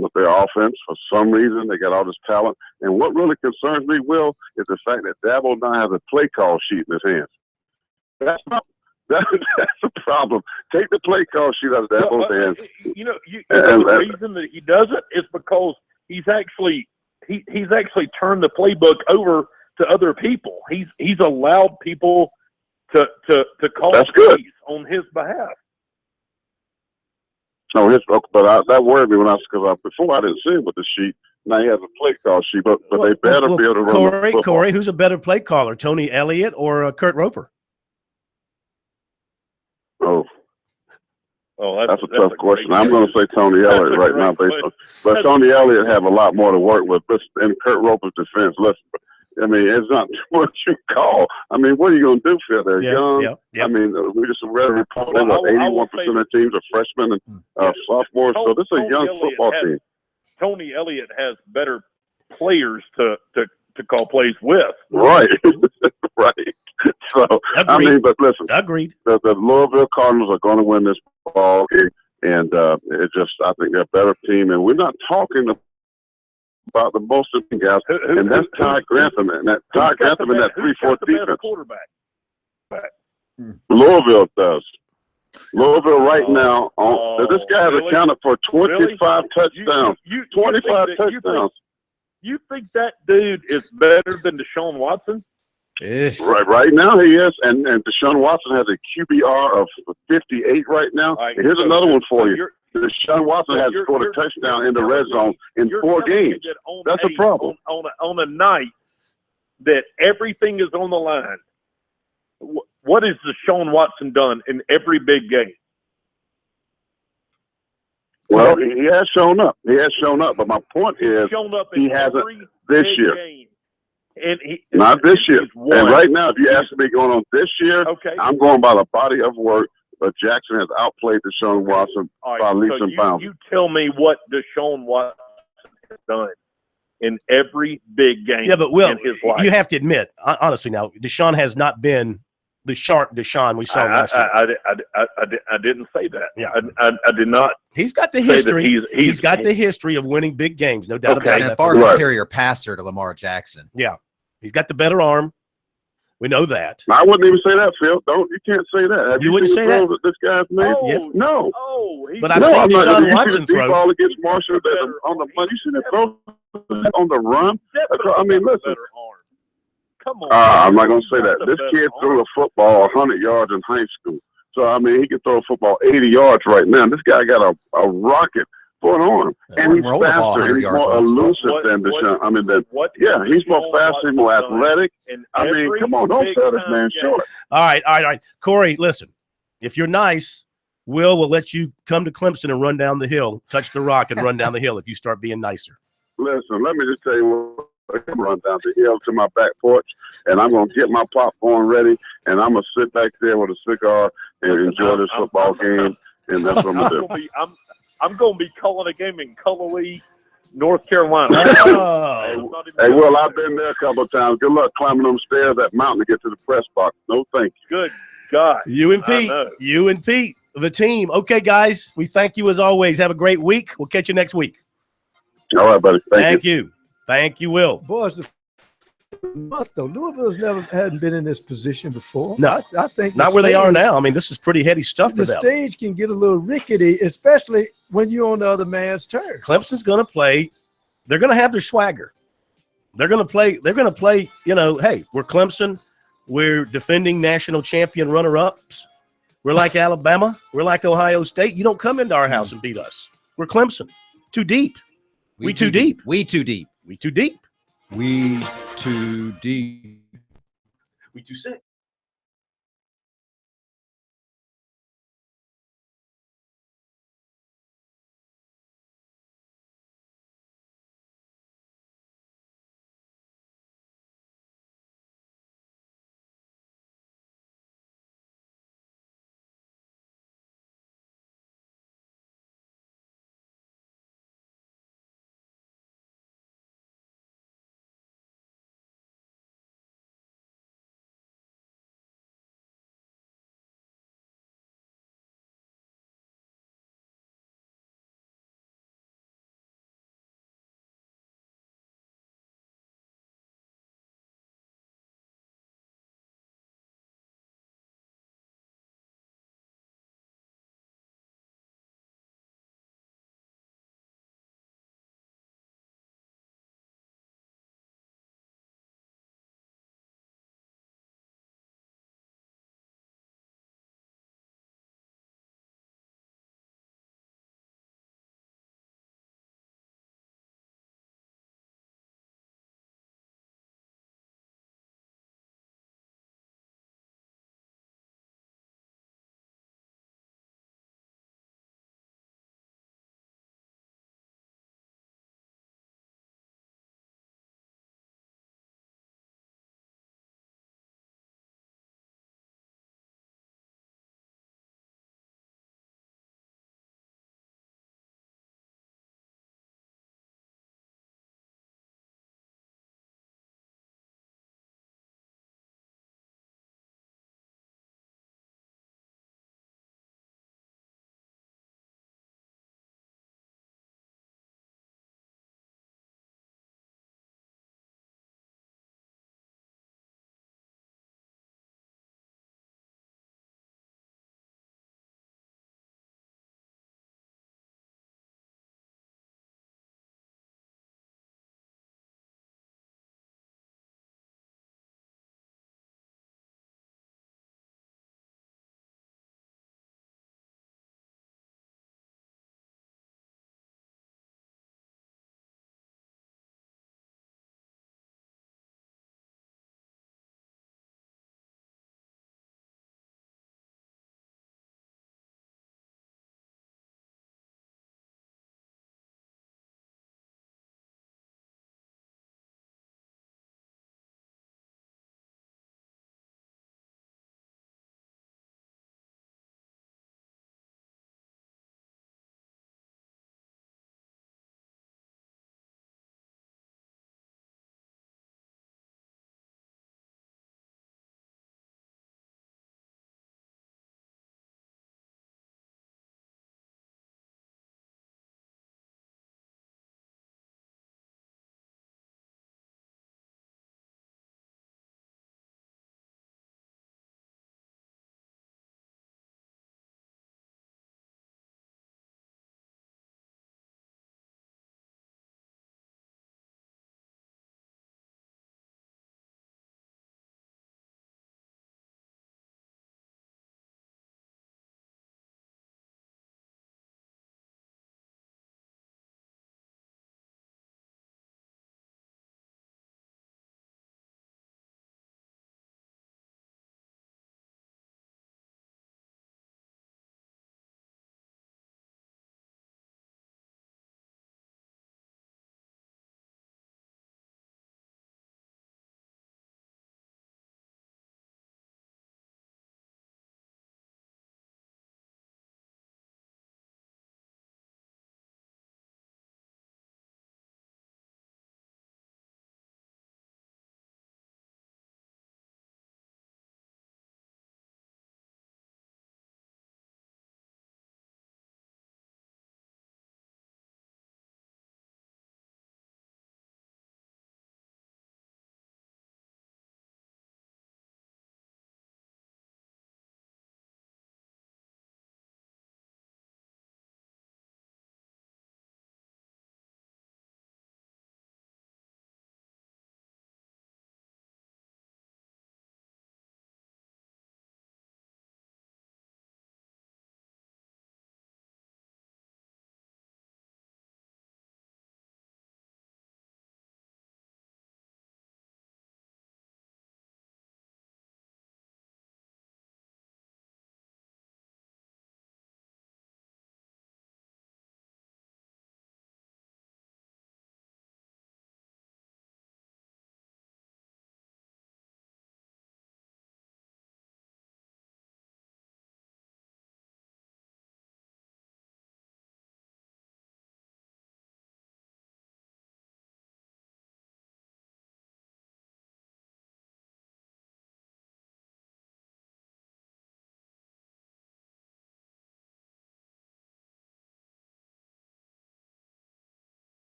with their offense. For some reason, they got all this talent. And what really concerns me, Will, is the fact that Dabo now has a play call sheet in his hands. That's a problem. Take the play call sheet out of Dabo's hands. The reason that he does it is because he's actually turned the playbook over to other people. He's allowed people to call plays on his behalf. No, that worried me because before I didn't see him with the sheet. Now he has a play call sheet, but they better be able to run the football. Corey, who's a better play caller, Tony Elliott or Kurt Roper? That's a tough question. I'm going to say Tony Elliott right now, but Tony Elliott have a lot more to work with. In Kurt Roper's defense, listen. I mean, it's not what you call. I mean, what are you going to do, Phil? They're young. I mean, we just read a report that 81% of teams are freshmen and sophomores. So this is a young football team. Tony Elliott has better players to call plays with. Right. Right. So, agreed. I mean, but listen. Agreed. The Louisville Cardinals are going to win this ball game. And I think they're a better team. And we're not talking about the most of the guys, and that's Ty Grantham and that 3-4 defense. Quarterback. Louisville does. Louisville right now. This guy has accounted for 25 touchdowns. 25 touchdowns. You think that dude is better than Deshaun Watson? Yes. Right now he is, and Deshaun Watson has a QBR of 58 right now. Here's another one for you. Deshaun Watson has scored a touchdown in the red zone in 4 games. That's a problem. On a night that everything is on the line, what has Deshaun Watson done in every big game? Well, he has shown up. But my point is he hasn't this year. Not this year. And right now, if you ask me going on this year, I'm going by the body of work. But Jackson has outplayed Deshaun Watson by leaps and bounds. You tell me what Deshaun Watson has done in every big game. Yeah, but Will, in his life. You have to admit, honestly, now Deshaun has not been the sharp Deshaun we saw last year. I didn't say that. Yeah, I did not. He's got the history. He's got the history of winning big games, no doubt about it. And a far superior passer to Lamar Jackson. Yeah, he's got the better arm. We know that. I wouldn't even say that, Phil. You can't say that. Have you wouldn't seen say the that? throws this guy's made? No. But I've seen Deshaun Watson throw. Ball against Marshall on the money. You see that throw on the run? I mean, listen. Come on. I'm not going to say that. This kid threw a football 100 yards in high school. So, I mean, he can throw a football 80 yards right now. This guy got a rocket for an arm. And he's faster and he's more elusive than Deshaun. He's more faster, more athletic. I mean, come on, don't sell this man short. All right. Corey, listen, if you're nice, Will let you come to Clemson and run down the hill, touch the rock and run down the hill if you start being nicer. Listen, let me just tell you what. I can run down the hill to my back porch, and I'm going to get my popcorn ready, and I'm going to sit back there with a cigar and enjoy this football game, and that's what I'm going to do. I'm going to be calling a game in Cullowhee, North Carolina. Hey, Will, I've been there a couple of times. Good luck climbing them stairs, that mountain to get to the press box. No, thank you. Good God. You and Pete, the team. Okay, guys, we thank you as always. Have a great week. We'll catch you next week. All right, buddy. Thank you. Thank you, Will. Boys, Louisville's hadn't been in this position before. No, I think not where they are now. I mean, this is pretty heady stuff for them. The stage can get a little rickety, especially when you're on the other man's turf. Clemson's going to play. They're going to have their swagger. They're going to play. Hey, we're Clemson. We're defending national champion runner-ups. We're like Alabama. We're like Ohio State. You don't come into our house and beat us. We're Clemson. Too deep. We too deep. We too deep. We too deep. We too deep. We too sick.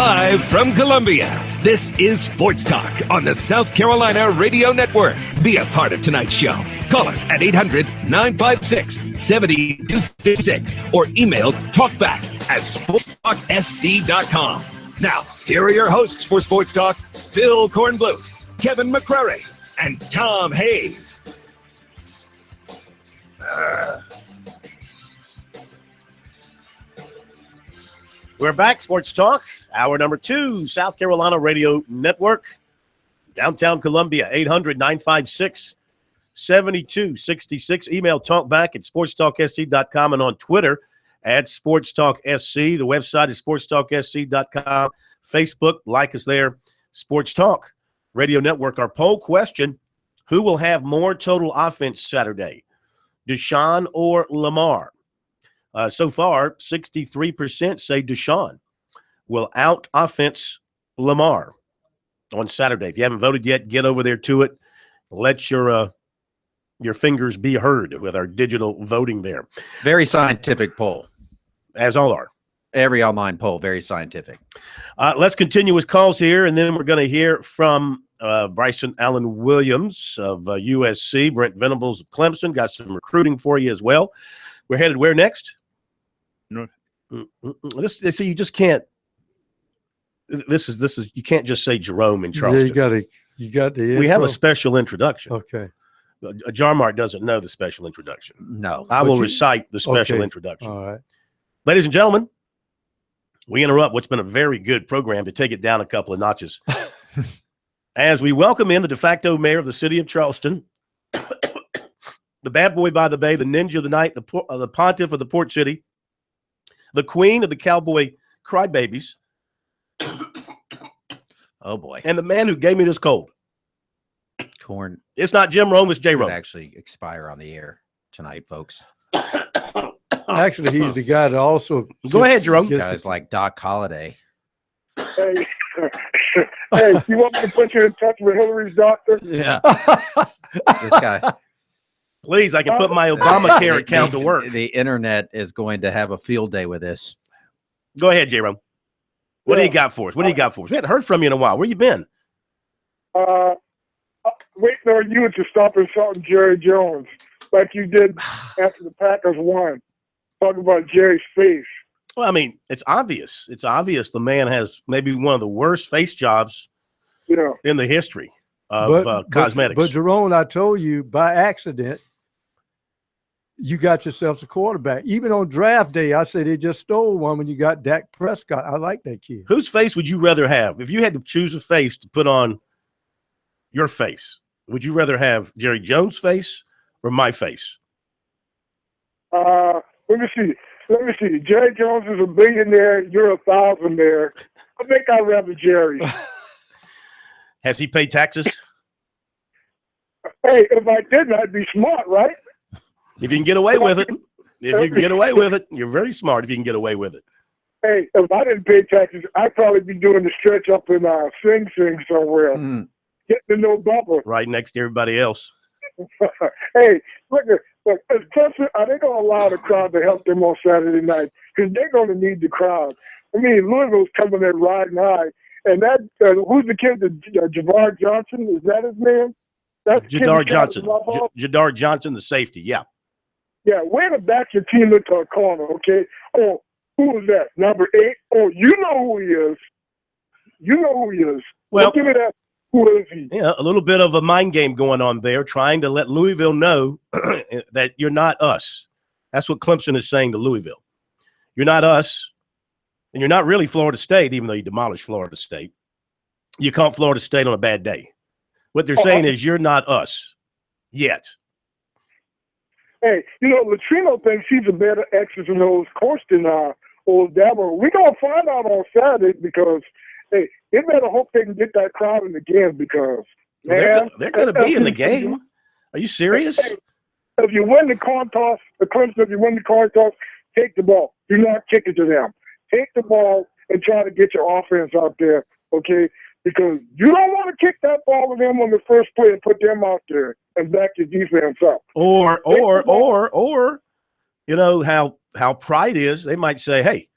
Live from Columbia, this is Sports Talk on the South Carolina Radio Network. Be a part of tonight's show. Call us at 800-956-7266 or email talkback@sportstalksc.com. Now, here are your hosts for Sports Talk, Phil Kornbluth, Kevin McCrary, and Tom Hayes. We're back, Sports Talk, hour number 2, South Carolina Radio Network, downtown Columbia, 800-956-7266. Email talkback@sportstalksc.com and on Twitter @SportsTalkSC. The website is sportstalksc.com. Facebook, like us there, Sports Talk Radio Network. Our poll question, who will have more total offense Saturday, Deshaun or Lamar? So far, 63% say Deshaun will out-offense Lamar on Saturday. If you haven't voted yet, get over there to it. Let your fingers be heard with our digital voting there. Very scientific poll. As all are. Every online poll, very scientific. Let's continue with calls here, and then we're going to hear from Bryson Allen Williams of USC, Brent Venables of Clemson. Got some recruiting for you as well. We're headed where next? No. See, you just can't. This is you can't just say Jerome in Charleston. Yeah, you got the intro. We have a special introduction. Okay. Jarmark doesn't know the special introduction. No. I will recite the special Okay. introduction. All right. Ladies and gentlemen, we interrupt what's been a very good program to take it down a couple of notches. As we welcome in the de facto mayor of the city of Charleston, the bad boy by the bay, the ninja of the night, the pontiff of the port city, the queen of the cowboy crybabies. Oh, boy. And the man who gave me this cold. Corn. It's not Jim Rome, it's J. Could Rome. actually expire on the air tonight, folks. Actually, he's the guy that also. Go ahead, Jerome. Guys like Doc Holliday. Hey, hey, you want me to put you in touch with Hillary's doctor? Yeah. This guy. Please, I can put my Obamacare account to work. The internet is going to have a field day with this. Go ahead, J. Rome. What do you got for us? We haven't heard from you in a while. Where you been? Waiting on you to stop insulting Jerry Jones like you did after the Packers won. Talking about Jerry's face. Well, I mean, it's obvious. It's obvious the man has maybe one of the worst face jobs in the history of cosmetics. But Jerome, I told you by accident, you got yourself a quarterback. Even on draft day, I said they just stole one when you got Dak Prescott. I like that kid. Whose face would you rather have? If you had to choose a face to put on your face, would you rather have Jerry Jones' face or my face? Let me see. Jerry Jones is a billionaire. You're a thousandaire. I think I'd rather Jerry. Has he paid taxes? Hey, if I didn't, I'd be smart, right? If you can get away with it. If you can get away with it, you're very smart if you can get away with it. Hey, if I didn't pay taxes, I'd probably be doing the stretch up in Sing Sing somewhere. Getting to know Bubba. Right next to everybody else. Hey, look, as Clemson, are they going to allow the crowd to help them on Saturday night? Because they're going to need the crowd. I mean, Louisville's coming there riding high. And that, who's the kid, Javar Johnson? Is that his name? That's Jadar Johnson. Jadar Johnson, the safety, yeah. Yeah, way to back your team into a corner, okay? Oh, who is that? Number 8? Oh, you know who he is. Well, give me that. Who is he? Yeah, a little bit of a mind game going on there, trying to let Louisville know that you're not us. That's what Clemson is saying to Louisville. You're not us, and you're not really Florida State, even though you demolished Florida State. You caught Florida State on a bad day. What they're saying is you're not us yet. Hey, Latrino thinks he's a better X's and O's coach than old Dabo. We're going to find out on Saturday because, hey, they better hope they can get that crowd in the game because, man. They're going to be in the game. Are you serious? Hey, if you win the coin toss, take the ball. Do not kick it to them. Take the ball and try to get your offense out there, okay? Because you don't want to kick that ball to them on the first play and put them out there and back your defense up. Or you know how Pride is. They might say, hey,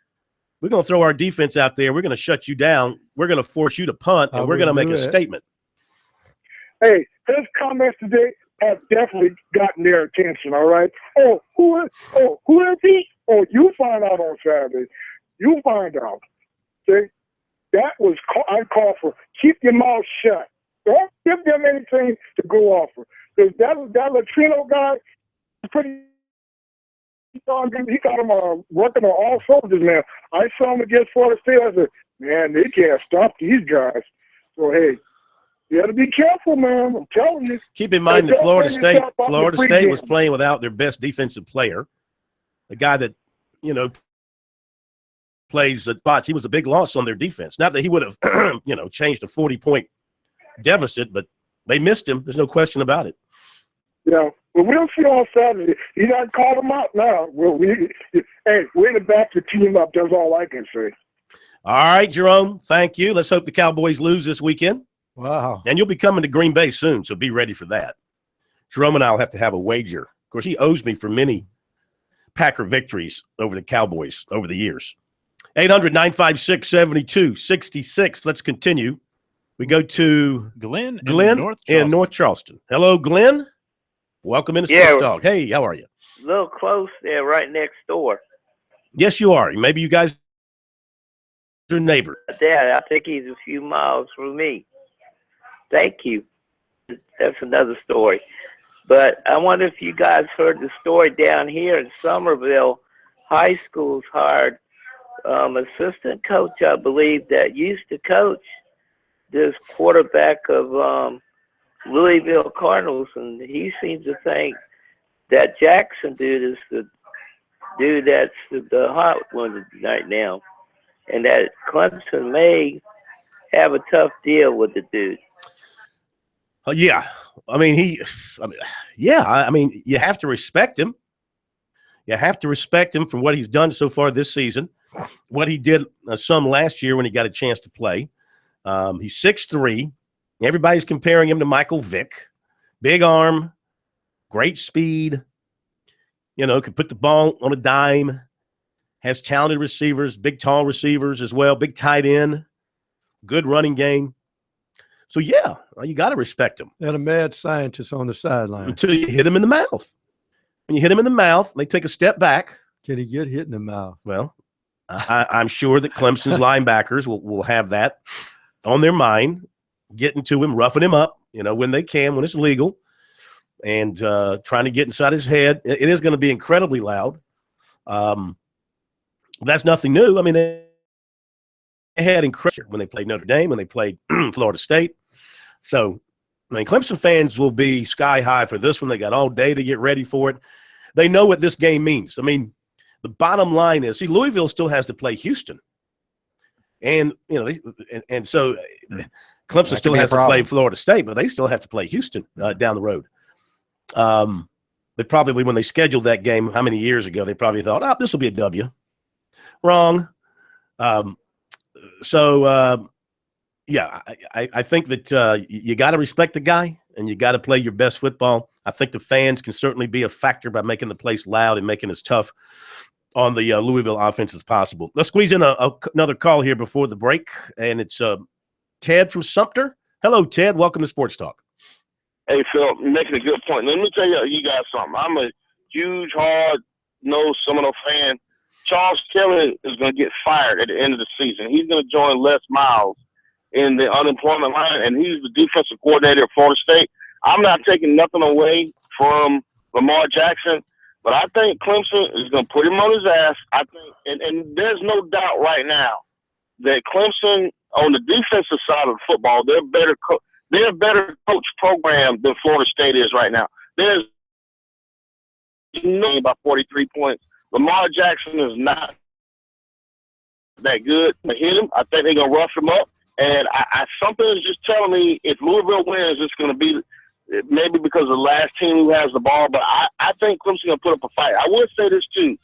we're going to throw our defense out there. We're going to shut you down. We're going to force you to punt, and we're going to make a statement. Hey, his comments today have definitely gotten their attention, all right? Who is he? You find out on Saturday. You find out. See? That was uncalled for. Keep your mouth shut. Don't give them anything to go off of. Because that Latino guy is pretty darn good. He got him working on all soldiers now. I saw him against Florida State. I said, man, they can't stop these guys. So, hey, you got to be careful, man. I'm telling you. Keep in mind that Florida State was playing without their best defensive player, the guy that, plays at spots. He was a big loss on their defense. Not that he would have, changed a 40-point deficit, but they missed him. There's no question about it. Yeah, well, we'll see on Saturday. You got to call them out now. We're to back the team up. That's all I can say. All right, Jerome, thank you. Let's hope the Cowboys lose this weekend. Wow. And you'll be coming to Green Bay soon, so be ready for that. Jerome and I will have to have a wager. Of course, he owes me for many Packer victories over the Cowboys over the years. 800-956-7266. Let's continue. We go to Glenn in North Charleston. Hello, Glenn. Welcome into Sports Talk. Hey, how are you? A little close there, right next door. Yes, you are. Maybe you guys are neighbors. Dad, I think he's a few miles from me. Thank you. That's another story. But I wonder if you guys heard the story down here in Somerville. High school's hired assistant coach, I believe, that used to coach this quarterback of Louisville Cardinals, and he seems to think that Jackson dude is the dude that's the hot one right now, and that Clemson may have a tough deal with the dude. Yeah. I mean, you have to respect him. You have to respect him for what he's done so far this season, what he did some last year when he got a chance to play. He's 6'3". Everybody's comparing him to Michael Vick. Big arm, great speed, could put the ball on a dime, has talented receivers, big, tall receivers as well, big tight end, good running game. So, yeah, you got to respect him. And a mad scientist on the sideline. Until you hit him in the mouth. When you hit him in the mouth, they take a step back. Can he get hit in the mouth? Well, I'm sure that Clemson's linebackers will have that on their mind, getting to him, roughing him up, when they can, when it's legal, and trying to get inside his head. It is going to be incredibly loud. That's nothing new. I mean, they had incredible when they played Notre Dame, when they played Florida State. So, Clemson fans will be sky high for this one. They got all day to get ready for it. They know what this game means. The bottom line is, Louisville still has to play Houston. And, so Clemson still has to play Florida State, but they still have to play Houston down the road. They probably, when they scheduled that game how many years ago, they probably thought, this will be a W. Wrong. I think that you got to respect the guy and you got to play your best football. I think the fans can certainly be a factor by making the place loud and making it as tough on the Louisville offense as possible. Let's squeeze in another call here before the break, and it's Ted from Sumter. Hello, Ted. Welcome to Sports Talk. Hey, Phil, you're making a good point. Let me tell you guys something. I'm a huge, hard-nosed Seminole fan. Charles Kelly is going to get fired at the end of the season. He's going to join Les Miles in the unemployment line, and he's the defensive coordinator at Florida State. I'm not taking nothing away from Lamar Jackson, but I think Clemson is going to put him on his ass. I think, and there's no doubt right now that Clemson, on the defensive side of football, they're a better coach program than Florida State is right now. There's about 43 points. Lamar Jackson is not that good. To hit him, I think they're going to rough him up. And something is just telling me if Louisville wins, it's going to be maybe because of the last team who has the ball. But I think Clemson's going to put up a fight. I would say this, too.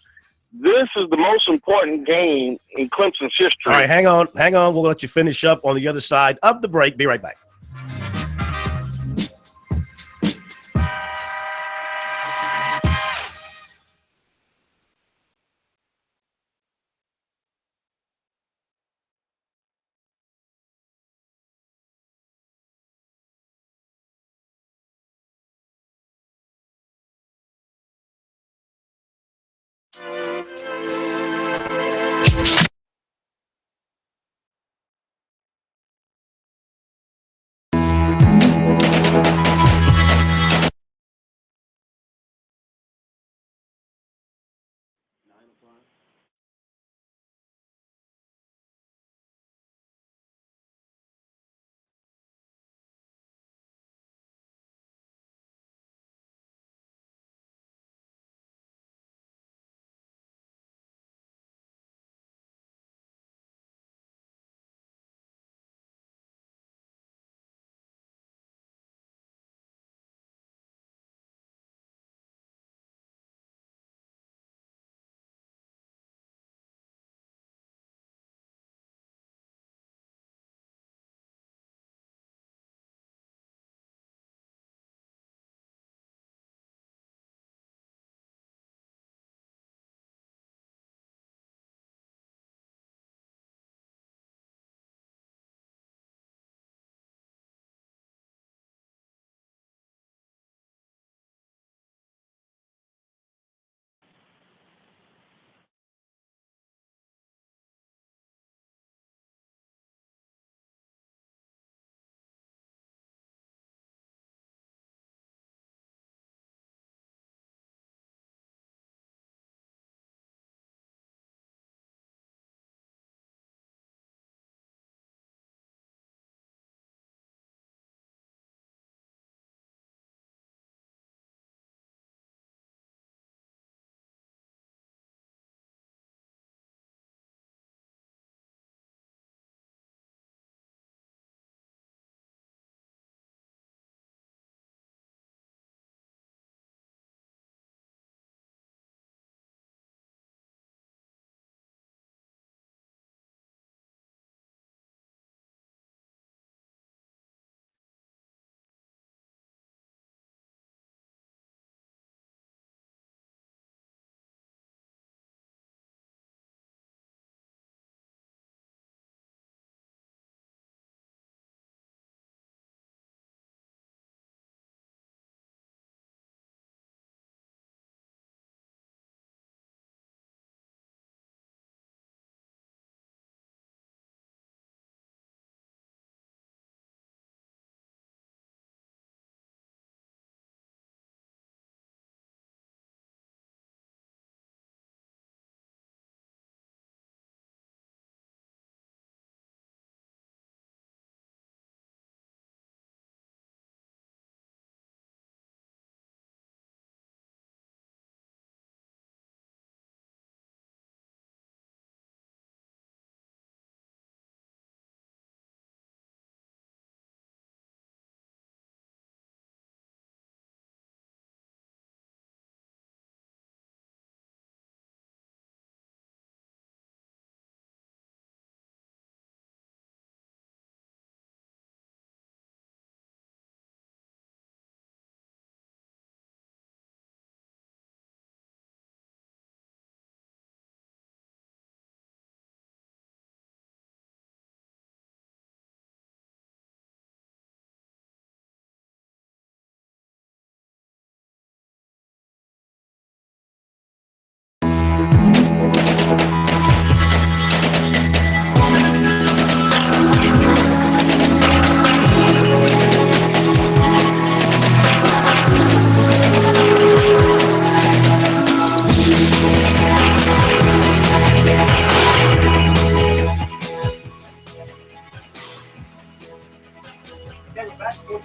This is the most important game in Clemson's history. All right, hang on. We'll let you finish up on the other side of the break. Be right back.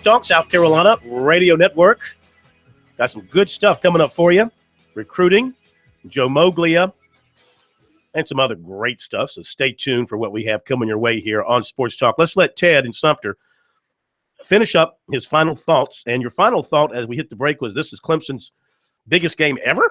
Talk South Carolina Radio Network. Got some good stuff coming up for you. Recruiting, Joe Moglia, and some other great stuff. So stay tuned for what we have coming your way here on Sports Talk. Let's let Ted and Sumter finish up his final thoughts. And your final thought as we hit the break was this is Clemson's biggest game ever?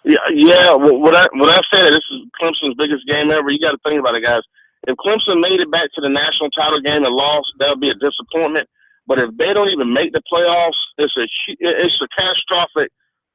Yeah. Well, what I said, this is Clemson's biggest game ever. You got to think about it, guys. If Clemson made it back to the national title game and lost, that would be a disappointment. But if they don't even make the playoffs, it's a catastrophic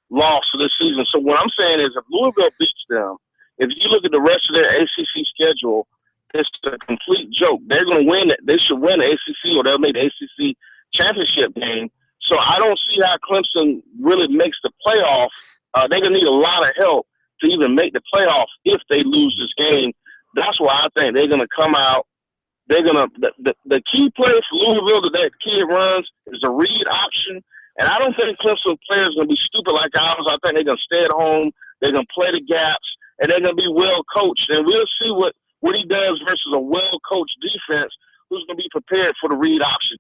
loss for this season. So what I'm saying is if Louisville beats them, if you look at the rest of their ACC schedule, it's a complete joke. They're going to win it. They should win the ACC or they'll make the ACC championship game. So I don't see how Clemson really makes the playoff. They're going to need a lot of help to even make the playoff if they lose this game. That's why I think they're going to come out. They're going to the key play for Louisville that kid runs is a read option. And I don't think Clemson players are going to be stupid like ours. I think they're going to stay at home. They're going to play the gaps. And they're going to be well coached. And we'll see what he does versus a well-coached defense who's going to be prepared for the read option.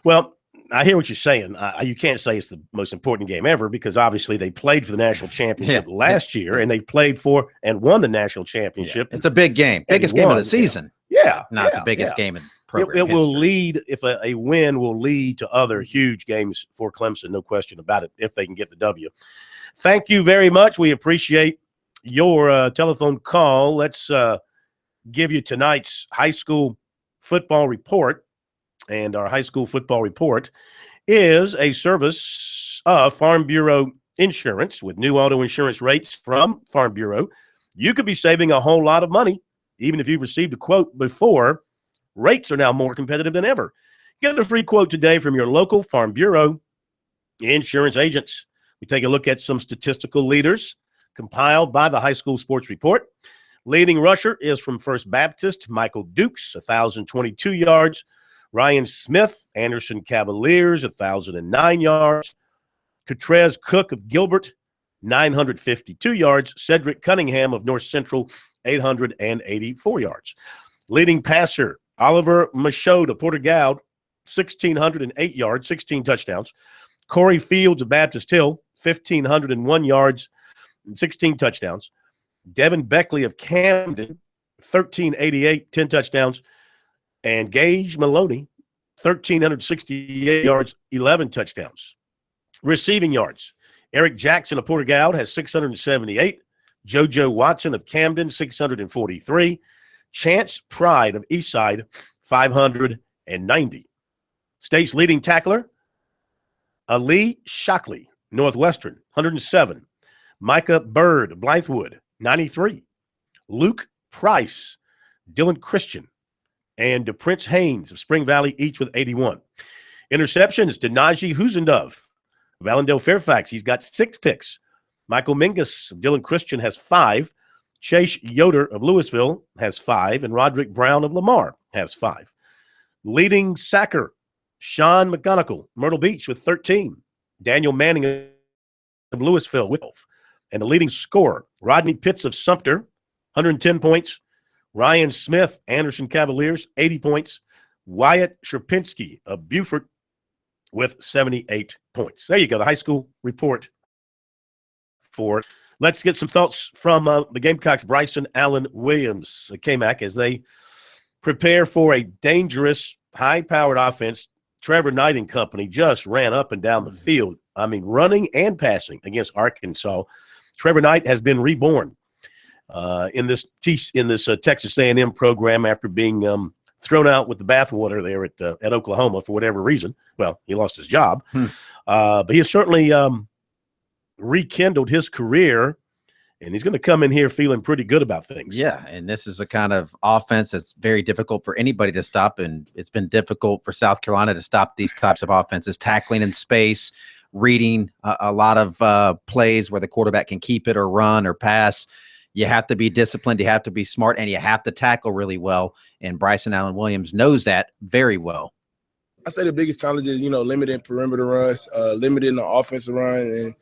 Well, I hear what you're saying. You can't say it's the most important game ever because obviously they played for the national championship last year and they played for and won the national championship. It's a big game. Biggest game of the season. Yeah. Not the biggest game in program It will history. lead, if a win will lead to other huge games for Clemson, no question about it, if they can get the W. Thank you very much. We appreciate your telephone call. Let's give you tonight's high school football report. And our high school football report is a service of Farm Bureau Insurance. With new auto insurance rates from Farm Bureau, you could be saving a whole lot of money. Even if you've received a quote before, rates are now more competitive than ever. Get a free quote today from your local Farm Bureau insurance agents. We take a look at some statistical leaders compiled by the High School Sports Report. Leading rusher is from First Baptist, Michael Dukes, 1,022 yards. Ryan Smith, Anderson Cavaliers, 1,009 yards. Catrez Cook of Gilbert, 952 yards. Cedric Cunningham of North Central, 884 yards. Leading passer, Oliver Michaud of Porter-Gaud, 1,608 yards, 16 touchdowns. Corey Fields of Baptist Hill, 1,501 yards, and 16 touchdowns. Devin Beckley of Camden, 1,388, 10 touchdowns. And Gage Maloney, 1,368 yards, 11 touchdowns. Receiving yards, Eric Jackson of Porter-Gaud has 678. JoJo Watson of Camden, 643. Chance Pride of Eastside, 590. State's leading tackler, Ali Shockley, Northwestern, 107. Micah Bird of Blythewood, 93. Luke Price, Dylan Christian, and Prince Haynes of Spring Valley, each with 81. Interceptions, Denaji Huzendove of Allendale Fairfax. He's got 6 picks. Michael Mingus of Dylan Christian has 5. Chase Yoder of Louisville has 5. And Roderick Brown of Lamar has 5. Leading sacker, Sean McGonigal, Myrtle Beach with 13. Daniel Manning of Louisville with 12. And the leading scorer, Rodney Pitts of Sumter, 110 points. Ryan Smith, Anderson Cavaliers, 80 points. Wyatt Sherpinski of Beaufort with 78 points. There you go, the high school report for. Let's get some thoughts from the Gamecocks' Bryson Allen Williams, K-Mac, as they prepare for a dangerous, high-powered offense. Trevor Knight and company just ran up and down the field. I mean, running and passing against Arkansas. Trevor Knight has been reborn in this Texas A&M program after being thrown out with the bathwater there at Oklahoma for whatever reason. Well, he lost his job, but he has certainly rekindled his career, and he's going to come in here feeling pretty good about things. Yeah, and this is a kind of offense that's very difficult for anybody to stop, and it's been difficult for South Carolina to stop these types of offenses, tackling in space, reading a lot of plays where the quarterback can keep it or run or pass. You have to be disciplined, you have to be smart, and you have to tackle really well. And Bryson Allen Williams knows that very well. I say the biggest challenge is, limiting perimeter runs, limiting the offensive run, and,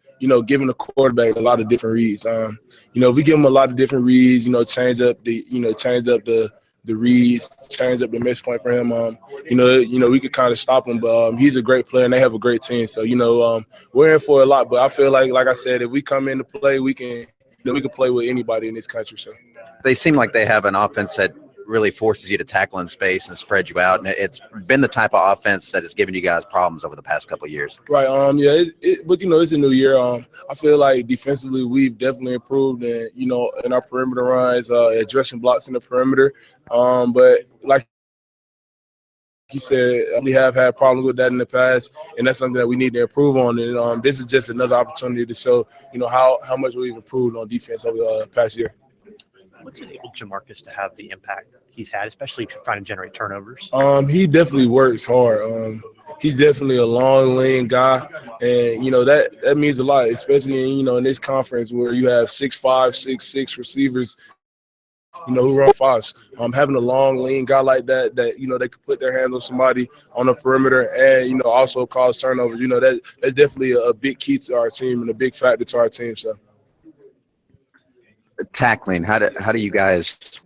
giving the quarterback a lot of different reads. If we give him a lot of different reads, change up the the reads, change up the mesh point for him. We could kind of stop him, but he's a great player and they have a great team. So we're in for a lot. But I feel like I said, if we come into play, we can play with anybody in this country. So They seem like they have an offense that really forces you to tackle in space and spread you out, and it's been the type of offense that has given you guys problems over the past couple of years. Right. But it's a new year. I feel like defensively we've definitely improved, and in our perimeter runs, addressing blocks in the perimeter. But like you said, we have had problems with that in the past, and that's something that we need to improve on. And this is just another opportunity to show, how much we've improved on defense over the past year. What's enabled Jamarcus to have the impact he's had, especially trying to generate turnovers? He definitely works hard. He's definitely a long lane guy, and that means a lot, especially in this conference where you have 6'5", 6'6" receivers, who run fives. Having a long lean guy like that they could put their hands on somebody on the perimeter and also cause turnovers. That's definitely a big key to our team and a big factor to our team. So. Tackling, how do you guys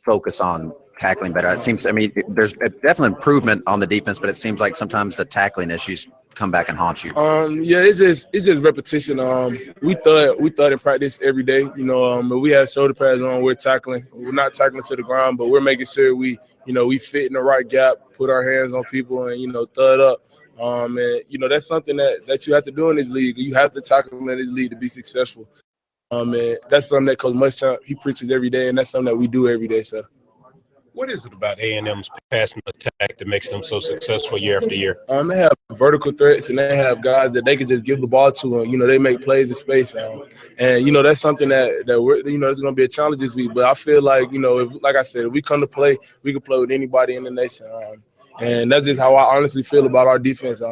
focus on tackling better? It seems, there's a definite improvement on the defense, but it seems like sometimes the tackling issues come back and haunt you. It's just repetition. We thud in practice every day. If we have shoulder pads on, we're tackling. We're not tackling to the ground, but we're making sure we fit in the right gap, put our hands on people, and thud up. And that's something that you have to do in this league. You have to tackle in this league to be successful. And that's something that Coach Muschamp, he preaches every day, and that's something that we do every day. So, what is it about A&M's passing attack that makes them so successful year after year? They have vertical threats, and they have guys that they can just give the ball to, and they make plays in space. And that's something that we're there's going to be a challenge this week. But I feel like like I said, if we come to play, we can play with anybody in the nation. And that's just how I honestly feel about our defense.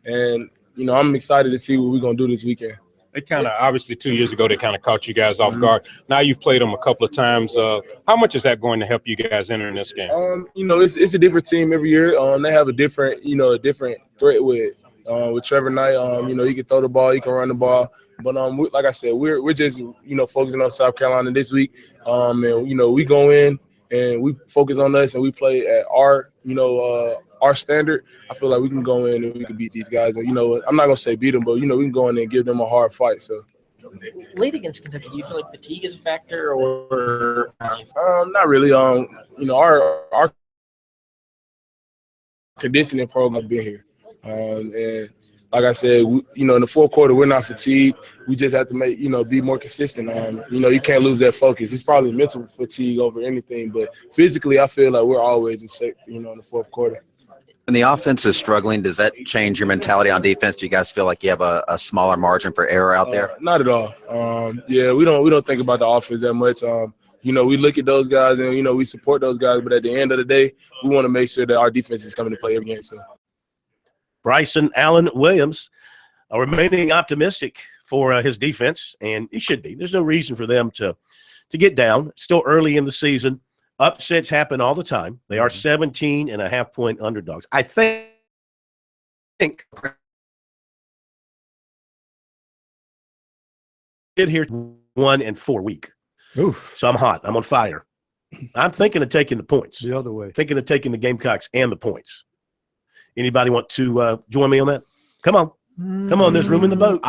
And I'm excited to see what we're going to do this weekend. They kind of, obviously 2 years ago, they kind of caught you guys off guard. Now you've played them a couple of times. How much is that going to help you guys enter in this game? It's a different team every year. They have a different threat with Trevor Knight. He can throw the ball, he can run the ball. But like I said, we're just focusing on South Carolina this week. And we go in and we focus on us and we play at our standard. I feel like we can go in and we can beat these guys. And I'm not gonna say beat them, but we can go in and give them a hard fight. So. Late against Kentucky, do you feel like fatigue is a factor, or not really? Our conditioning program been here, and like I said, in the fourth quarter we're not fatigued. We just have to be more consistent. You can't lose that focus. It's probably mental fatigue over anything, but physically I feel like we're always in shape. In the fourth quarter. When the offense is struggling, does that change your mentality on defense? Do you guys feel like you have a smaller margin for error out there? Not at all. We don't think about the offense that much. We look at those guys and we support those guys, but at the end of the day, we want to make sure that our defense is coming to play every game. So. Bryson Allen Williams remaining optimistic for his defense, and he should be. There's no reason for them to get down. It's still early in the season. Upsets happen all the time. They are 17.5-point underdogs. I think here 1-4 week. Oof. So I'm hot. I'm on fire. I'm thinking of taking the points. The other way. Thinking of taking the Gamecocks and the points. Anybody want to join me on that? Come on. Come on, there's room in the boat.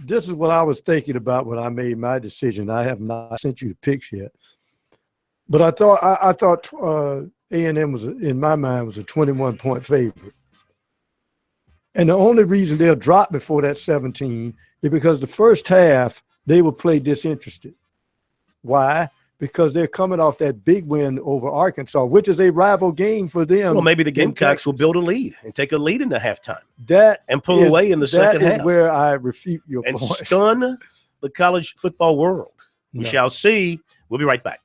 This is what I was thinking about when I made my decision. I have not sent you the picks yet, but I thought A&M was, in my mind, was a 21-point favorite, and the only reason they'll drop before that 17 is because the first half they will play disinterested. Why? Because they're coming off that big win over Arkansas, which is a rival game for them. Well, maybe the Gamecocks will build a lead and take a lead into halftime. And pull away in the second half. That is where I refute your point. And stun the college football world. We shall see. We'll be right back.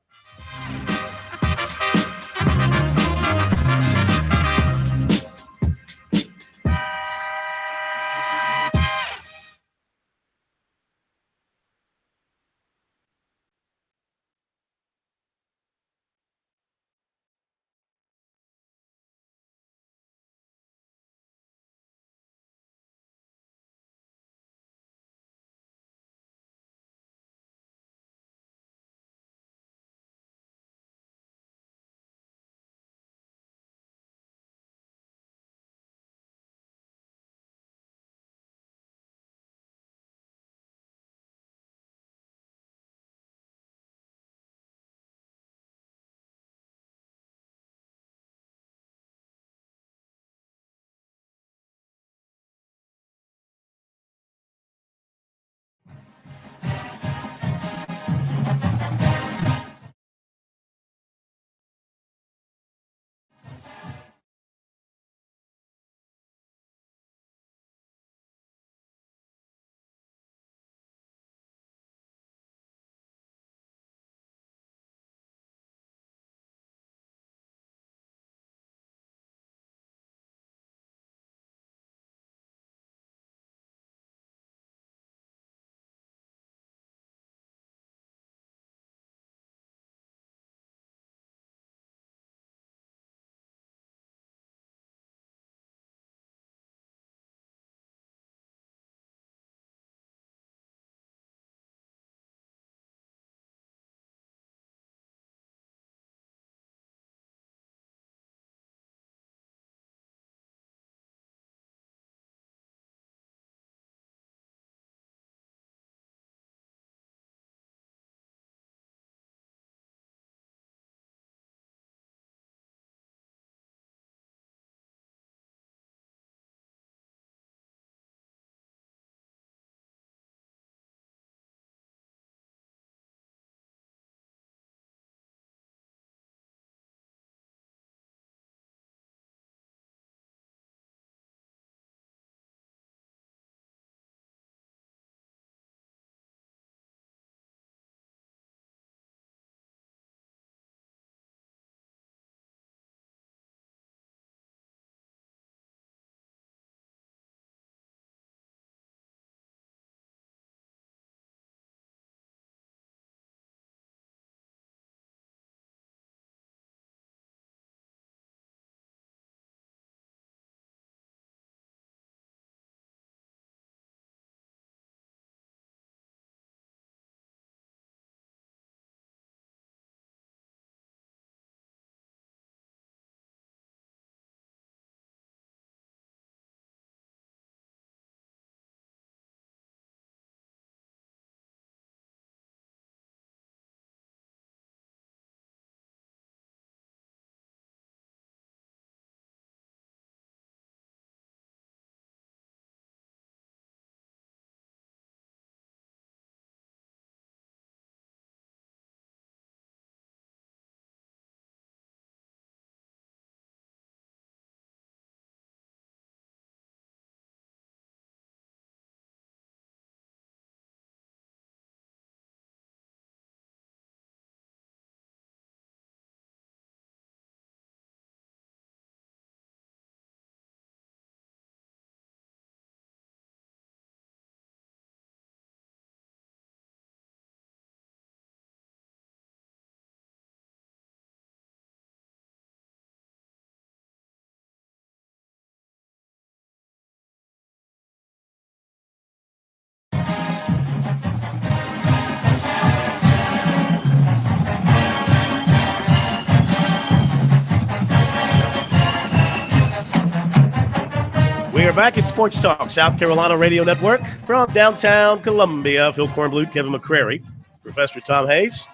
We are back at Sports Talk, South Carolina Radio Network from downtown Columbia. Phil Kornblut, Kevin McCrary, Professor Tom Hayes,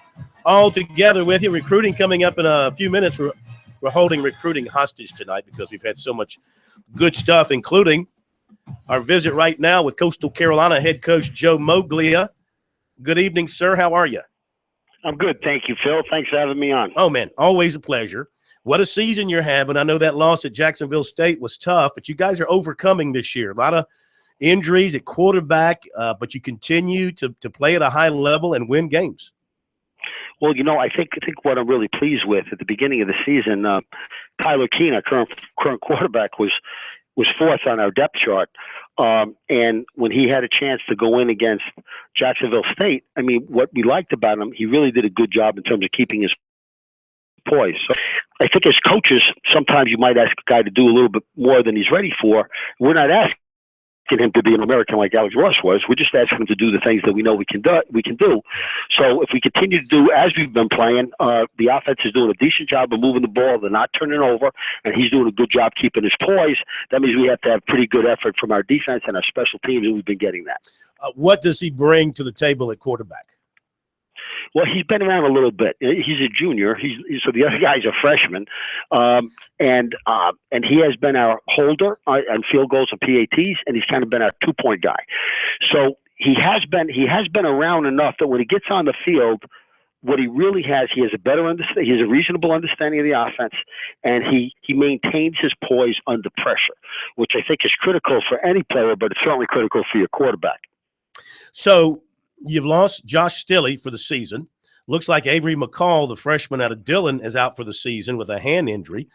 all together with you. Recruiting coming up in a few minutes. We're holding recruiting hostage tonight because we've had so much good stuff, including our visit right now with Coastal Carolina head coach Joe Moglia. Good evening, sir. How are you? I'm good. Thank you, Phil. Thanks for having me on. Oh, man, always a pleasure. What a season you're having. I know that loss at Jacksonville State was tough, but you guys are overcoming this year. A lot of injuries at quarterback, but you continue to play at a high level and win games. Well, I think what I'm really pleased with at the beginning of the season, Tyler Keene, our current quarterback, was fourth on our depth chart. And when he had a chance to go in against Jacksonville State, I mean, what we liked about him, he really did a good job in terms of keeping his poise. So I think as coaches, sometimes you might ask a guy to do a little bit more than he's ready for. We're not asking him to be an American like Alex Ross was. We're just asking him to do the things that we know we can do. So if we continue to do as we've been playing, the offense is doing a decent job of moving the ball. They're not turning over, and he's doing a good job keeping his poise. That means we have to have pretty good effort from our defense and our special teams, and we've been getting that. What does he bring to the table at quarterback? Well, he's been around a little bit. He's a junior. So the other guy's a freshman, and he has been our holder on field goals and PATs, and he's kind of been our 2-point guy. So he has been around enough that when he gets on the field, what he really has, he has a reasonable understanding of the offense, and he maintains his poise under pressure, which I think is critical for any player, but it's certainly critical for your quarterback. So you've lost Josh Stilley for the season. Looks like Avery McCall, the freshman out of Dillon, is out for the season with a hand injury.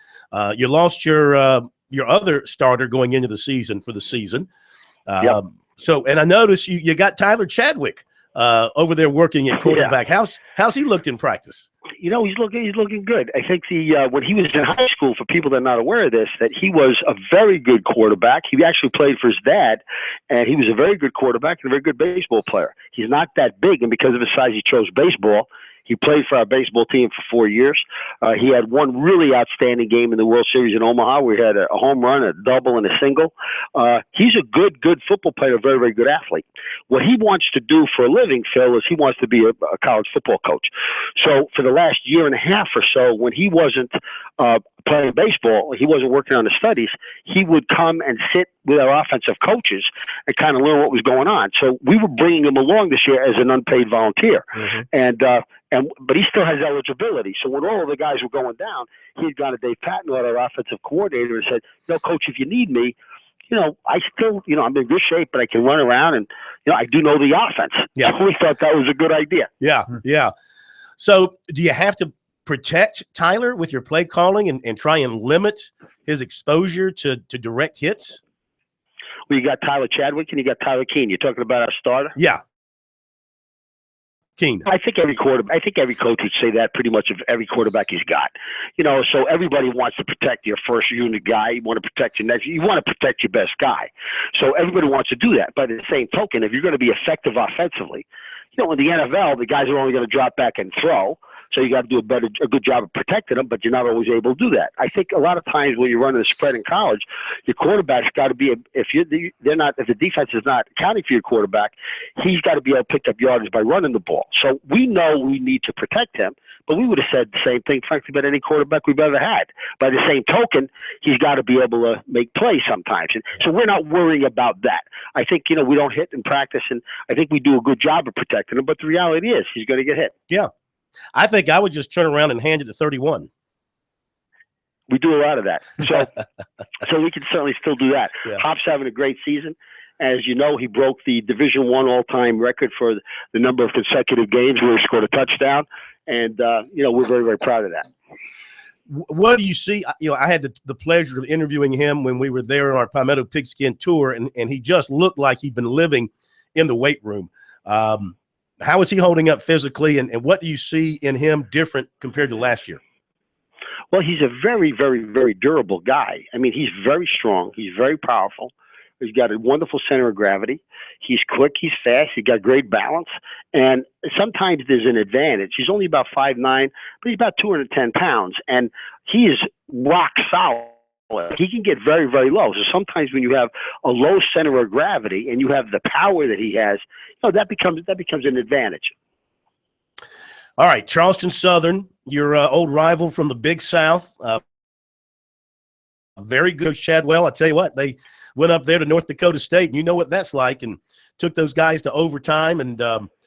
You lost your other starter going into the season for the season. Yep. So, and I noticed you got Tyler Chadwick over there working at quarterback. Yeah. How's he looked in practice? He's looking good. I think when he was in high school, for people that are not aware of this, that he was a very good quarterback. He actually played for his dad, and he was a very good quarterback and a very good baseball player. He's not that big, and because of his size, he chose baseball. He played for our baseball team for 4 years. He had one really outstanding game in the World Series in Omaha. We had a home run, a double, and a single. He's a good football player, a very, very good athlete. What he wants to do for a living, Phil, is he wants to be a college football coach. So for the last year and a half or so, when he wasn't playing baseball, he wasn't working on his studies, he would come and sit with our offensive coaches and kind of learn what was going on. So we were bringing him along this year as an unpaid volunteer. Mm-hmm. But he still has eligibility. So when all of the guys were going down, he'd gone to Dave Patton, our offensive coordinator, and said, "No, coach, if you need me, I still, I'm in good shape, but I can run around and, I do know the offense." Yeah. So we thought that was a good idea. Yeah, yeah. So do you have to protect Tyler with your play calling and try and limit his exposure to direct hits? Well, you got Tyler Chadwick and you got Tyler Keene. You're talking about our starter? Yeah. Keene. I think every coach would say that pretty much of every quarterback he's got. So everybody wants to protect your first unit guy. You want to protect your next. You want to protect your best guy. So everybody wants to do that. By the same token, if you're going to be effective offensively, in the NFL, the guys are only going to drop back and throw. So you got to do a good job of protecting them, but you're not always able to do that. I think a lot of times when you're running a spread in college, your quarterback's got to be if the defense is not accounting for your quarterback, he's got to be able to pick up yardage by running the ball. So we know we need to protect him, but we would have said the same thing, frankly, about any quarterback we've ever had. By the same token, he's got to be able to make plays sometimes, and so we're not worrying about that. I think we don't hit in practice, and I think we do a good job of protecting him. But the reality is, he's going to get hit. Yeah. I think I would just turn around and hand it to 31. We do a lot of that. So we can certainly still do that. Yeah. Hop's having a great season. As you know, he broke the Division I all-time record for the number of consecutive games where he scored a touchdown. And, we're very, very proud of that. What do you see? I had the pleasure of interviewing him when we were there on our Palmetto Pigskin tour, and he just looked like he'd been living in the weight room. How is he holding up physically, and what do you see in him different compared to last year? Well, he's a very, very, very durable guy. I mean, he's very strong. He's very powerful. He's got a wonderful center of gravity. He's quick. He's fast. He's got great balance. And sometimes there's an advantage. He's only about 5'9", but he's about 210 pounds. And he is rock solid He can get very, very low. So sometimes when you have a low center of gravity and you have the power that he has, that becomes an advantage. All right, Charleston Southern, your old rival from the Big South. Very good, Shadwell. I tell you what, they went up there to North Dakota State, and you know what that's like, and took those guys to overtime. And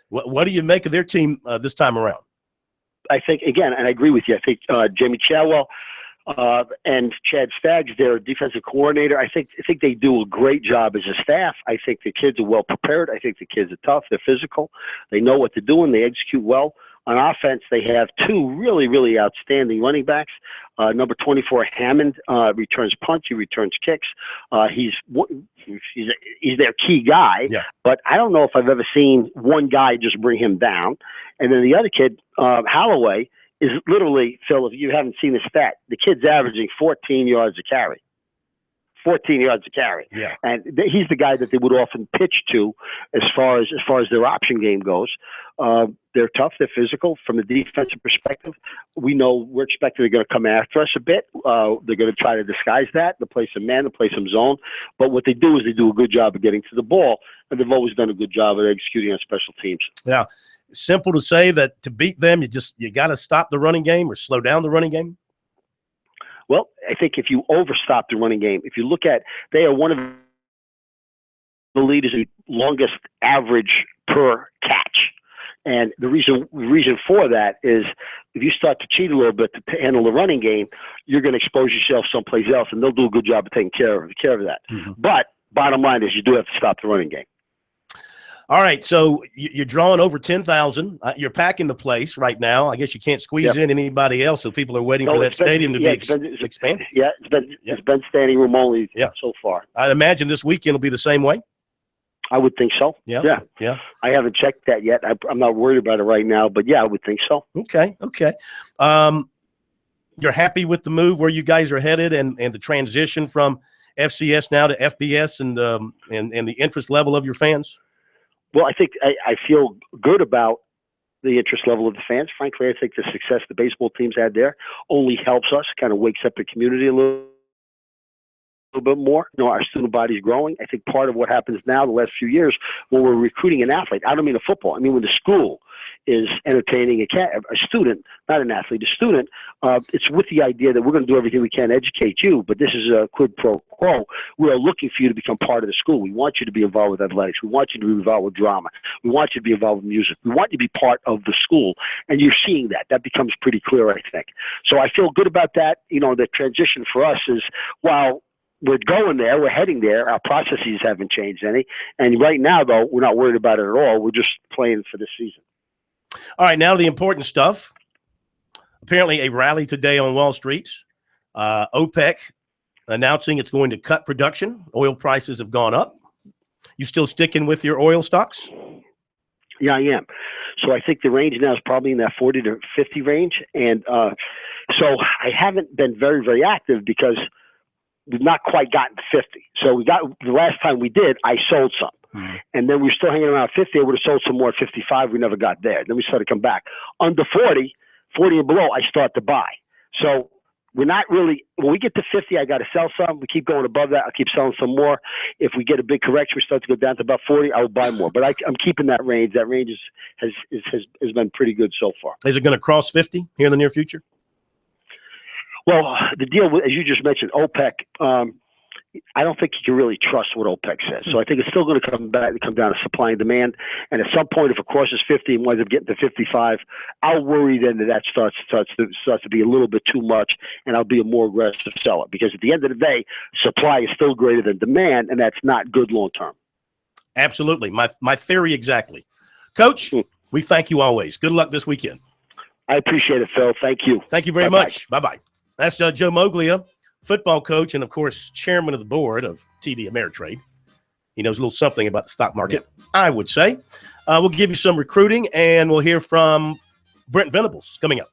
what do you make of their team this time around? I think, again, and I agree with you, I think Jamie Chadwell and Chad Staggs, their defensive coordinator, I think they do a great job as a staff. I think the kids are well prepared. I think the kids are tough. They're physical. They know what to do, and they execute well. On offense, they have two really, really outstanding running backs. Number 24, Hammond, returns punts. He returns kicks. He's their key guy. Yeah. But I don't know if I've ever seen one guy just bring him down. And then the other kid, Holloway, is literally, Phil, if you haven't seen the stat, the kid's averaging 14 yards a carry. 14 yards a carry. Yeah. And he's the guy that they would often pitch to as far as their option game goes. They're tough. They're physical. From the defensive perspective, we're expecting they're going to come after us a bit. They're going to try to disguise that, to play some man, to play some zone. But what they do is they do a good job of getting to the ball, and they've always done a good job of executing on special teams. Yeah. Simple to say that to beat them, you got to stop the running game or slow down the running game? Well, I think if you overstop the running game, if you look at, they are one of the leaders in longest average per catch. And the reason for that is if you start to cheat a little bit to handle the running game, you're going to expose yourself someplace else, and they'll do a good job of taking care of that. Mm-hmm. But bottom line is you do have to stop the running game. All right, so you're drawing over 10,000. You're packing the place right now. I guess you can't squeeze in anybody else, so people are waiting for that stadium to be expanded. Yeah, it's been standing room only so far. I'd imagine this weekend will be the same way. I would think so. Yeah. I haven't checked that yet. I'm not worried about it right now, but yeah, I would think so. Okay. You're happy with the move where you guys are headed and the transition from FCS now to FBS and the interest level of your fans? Well, I think I feel good about the interest level of the fans. Frankly, I think the success the baseball teams had there only helps us, kind of wakes up the community a little bit more. Our student body is growing. I think part of what happens now the last few years when we're recruiting an athlete, I don't mean a football, I mean when the school is entertaining a student, not an athlete, a student, it's with the idea that we're going to do everything we can to educate you, but this is a quid pro quo. We are looking for you to become part of the school. We want you to be involved with athletics. We want you to be involved with drama. We want you to be involved with music. We want you to be part of the school, and you're seeing that. That becomes pretty clear, I think. So I feel good about that. The transition for us is, while we're going there, we're heading there, our processes haven't changed any. And right now, though, we're not worried about it at all. We're just playing for this season. All right, now the important stuff. Apparently a rally today on Wall Street. OPEC announcing it's going to cut production. Oil prices have gone up. You still sticking with your oil stocks? Yeah, I am. So I think the range now is probably in that 40 to 50 range. And so I haven't been very, very active because we've not quite gotten to 50. So the last time we did, I sold some. And then we were still hanging around 50. I would have sold some more at 55. We never got there. Then we started to come back. Under 40 and below, I start to buy. So we're not really, when we get to 50, I got to sell some. We keep going above that. I'll keep selling some more. If we get a big correction, we start to go down to about 40, I will buy more. But I'm keeping that range. That range has been pretty good so far. Is it going to cross 50 here in the near future? Well, the deal, as you just mentioned, OPEC, I don't think you can really trust what OPEC says. So I think it's still going to come down to supply and demand. And at some point, if it crosses 50 and winds up getting to 55, I'll worry then that starts to be a little bit too much, and I'll be a more aggressive seller. Because at the end of the day, supply is still greater than demand, and that's not good long term. Absolutely. My theory exactly. Coach, we thank you always. Good luck this weekend. I appreciate it, Phil. Thank you. Thank you very much. Bye-bye. That's Joe Moglia, football coach and, of course, chairman of the board of TD Ameritrade. He knows a little something about the stock market, I would say. We'll give you some recruiting, and we'll hear from Brent Venables coming up.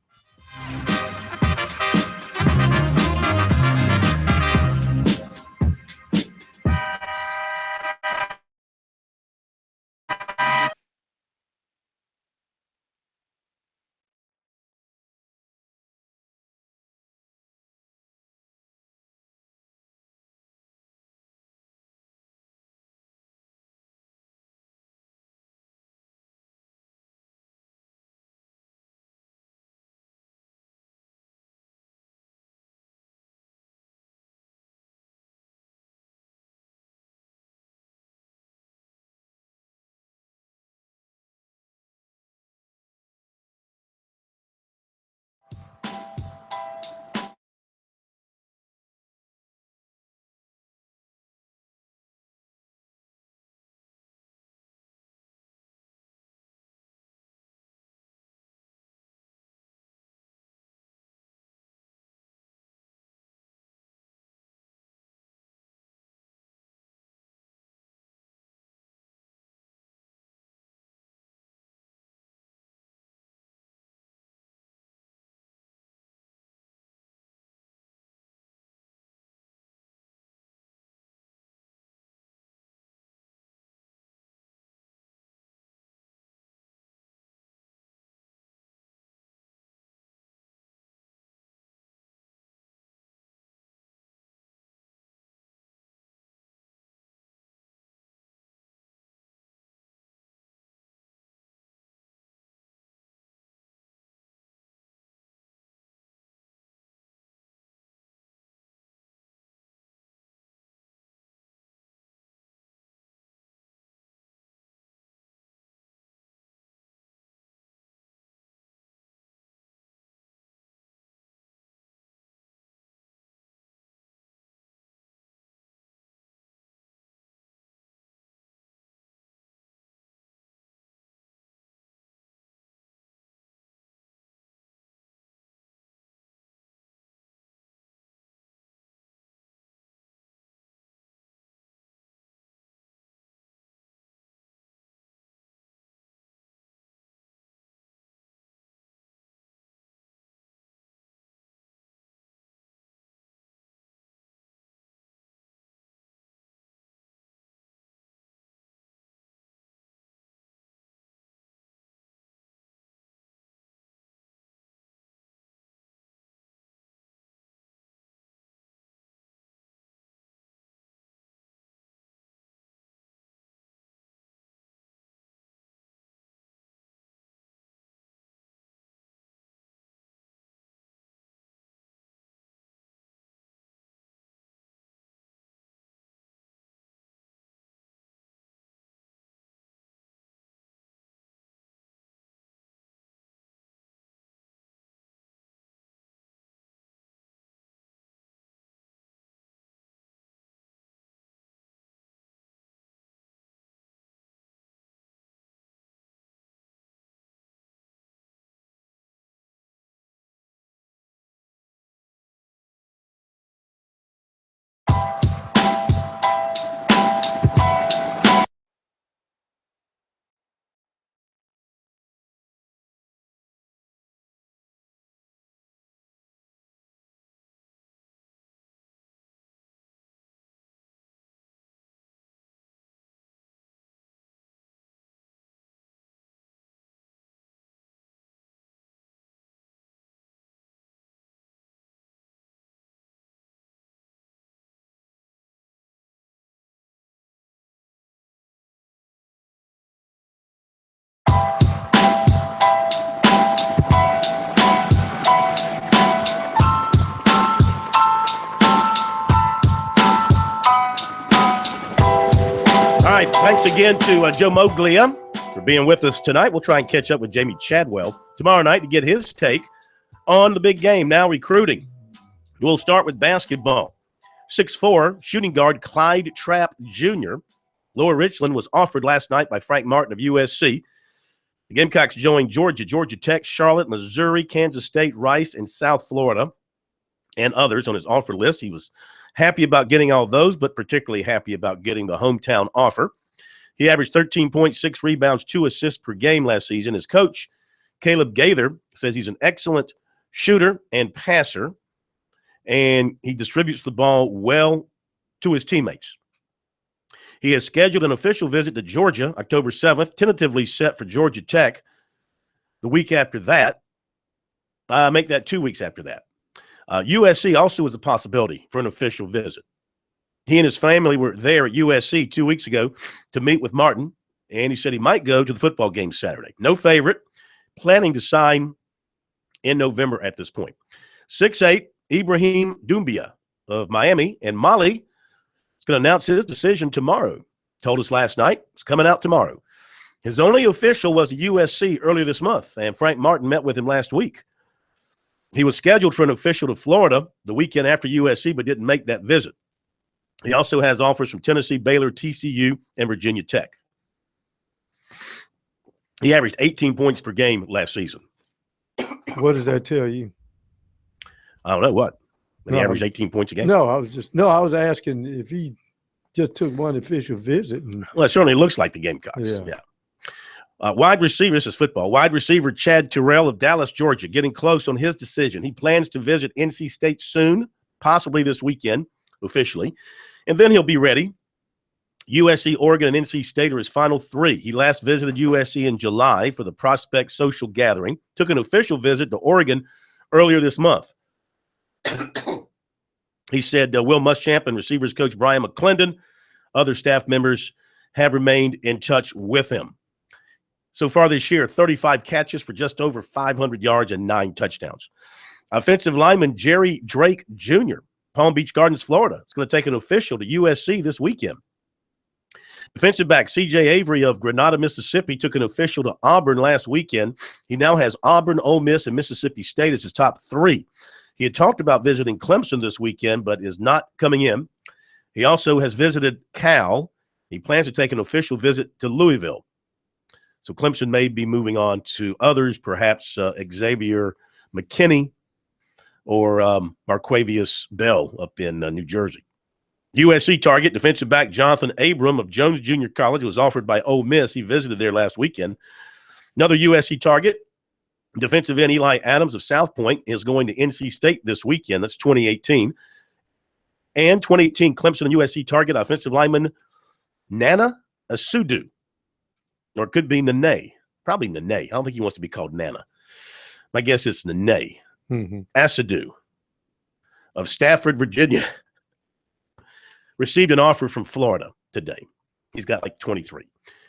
right. Thanks again to Joe Moglia for being with us tonight. We'll try and catch up with Jamie Chadwell tomorrow night to get his take on the big game. Now recruiting. We'll start with basketball. 6'4", shooting guard Clyde Trapp Jr. Lower Richland was offered last night by Frank Martin of USC. The Gamecocks joined Georgia, Georgia Tech, Charlotte, Missouri, Kansas State, Rice, and South Florida, and others on his offer list. He was happy about getting all those, but particularly happy about getting the hometown offer. He averaged 13.6 rebounds, 2 assists per game last season. His coach, Caleb Gaither, says he's an excellent shooter and passer, and he distributes the ball well to his teammates. He has scheduled an official visit to Georgia October 7th, tentatively set for Georgia Tech the week after that. Make that 2 weeks after that. USC also is a possibility for an official visit. He and his family were there at USC 2 weeks ago to meet with Martin, and he said he might go to the football game Saturday. No favorite, planning to sign in November at this point. 6'8", Ibrahim Doumbia of Miami, and Mali is going to announce his decision tomorrow. Told us last night it's coming out tomorrow. His only official was the USC earlier this month, and Frank Martin met with him last week. He was scheduled for an official to Florida the weekend after USC, but didn't make that visit. He also has offers from Tennessee, Baylor, TCU, and Virginia Tech. He averaged 18 points per game last season. What does that tell you? I don't know what. He averaged 18 points a game. No, I was asking if he just took one official visit. Well, it certainly looks like the Gamecocks. Yeah. Wide receiver, this is football. Wide receiver Chad Terrell of Dallas, Georgia, getting close on his decision. He plans to visit NC State soon, possibly this weekend, officially, and then he'll be ready. USC, Oregon, and NC State are his final 3. He last visited USC in July for the Prospect Social Gathering, took an official visit to Oregon earlier this month. He said Will Muschamp and receivers coach Brian McClendon, other staff members have remained in touch with him. So far this year, 35 catches for just over 500 yards and 9 touchdowns. Offensive lineman Jerry Drake Jr., Palm Beach Gardens, Florida, is going to take an official to USC this weekend. Defensive back C.J. Avery of Grenada, Mississippi, took an official to Auburn last weekend. He now has Auburn, Ole Miss, and Mississippi State as his top 3. He had talked about visiting Clemson this weekend, but is not coming in. He also has visited Cal. He plans to take an official visit to Louisville. So Clemson may be moving on to others, perhaps Xavier McKinney or Marquavius Bell up in New Jersey. USC target defensive back Jonathan Abram of Jones Junior College was offered by Ole Miss. He visited there last weekend. Another USC target, defensive end Eli Adams of South Point, is going to NC State this weekend. That's 2018. And 2018 Clemson and USC target offensive lineman Nana Asudu. Or it could be Nene. Probably Nene. I don't think he wants to be called Nana. My guess is Nene. Asudu of Stafford, Virginia, received an offer from Florida today. He's got like 23.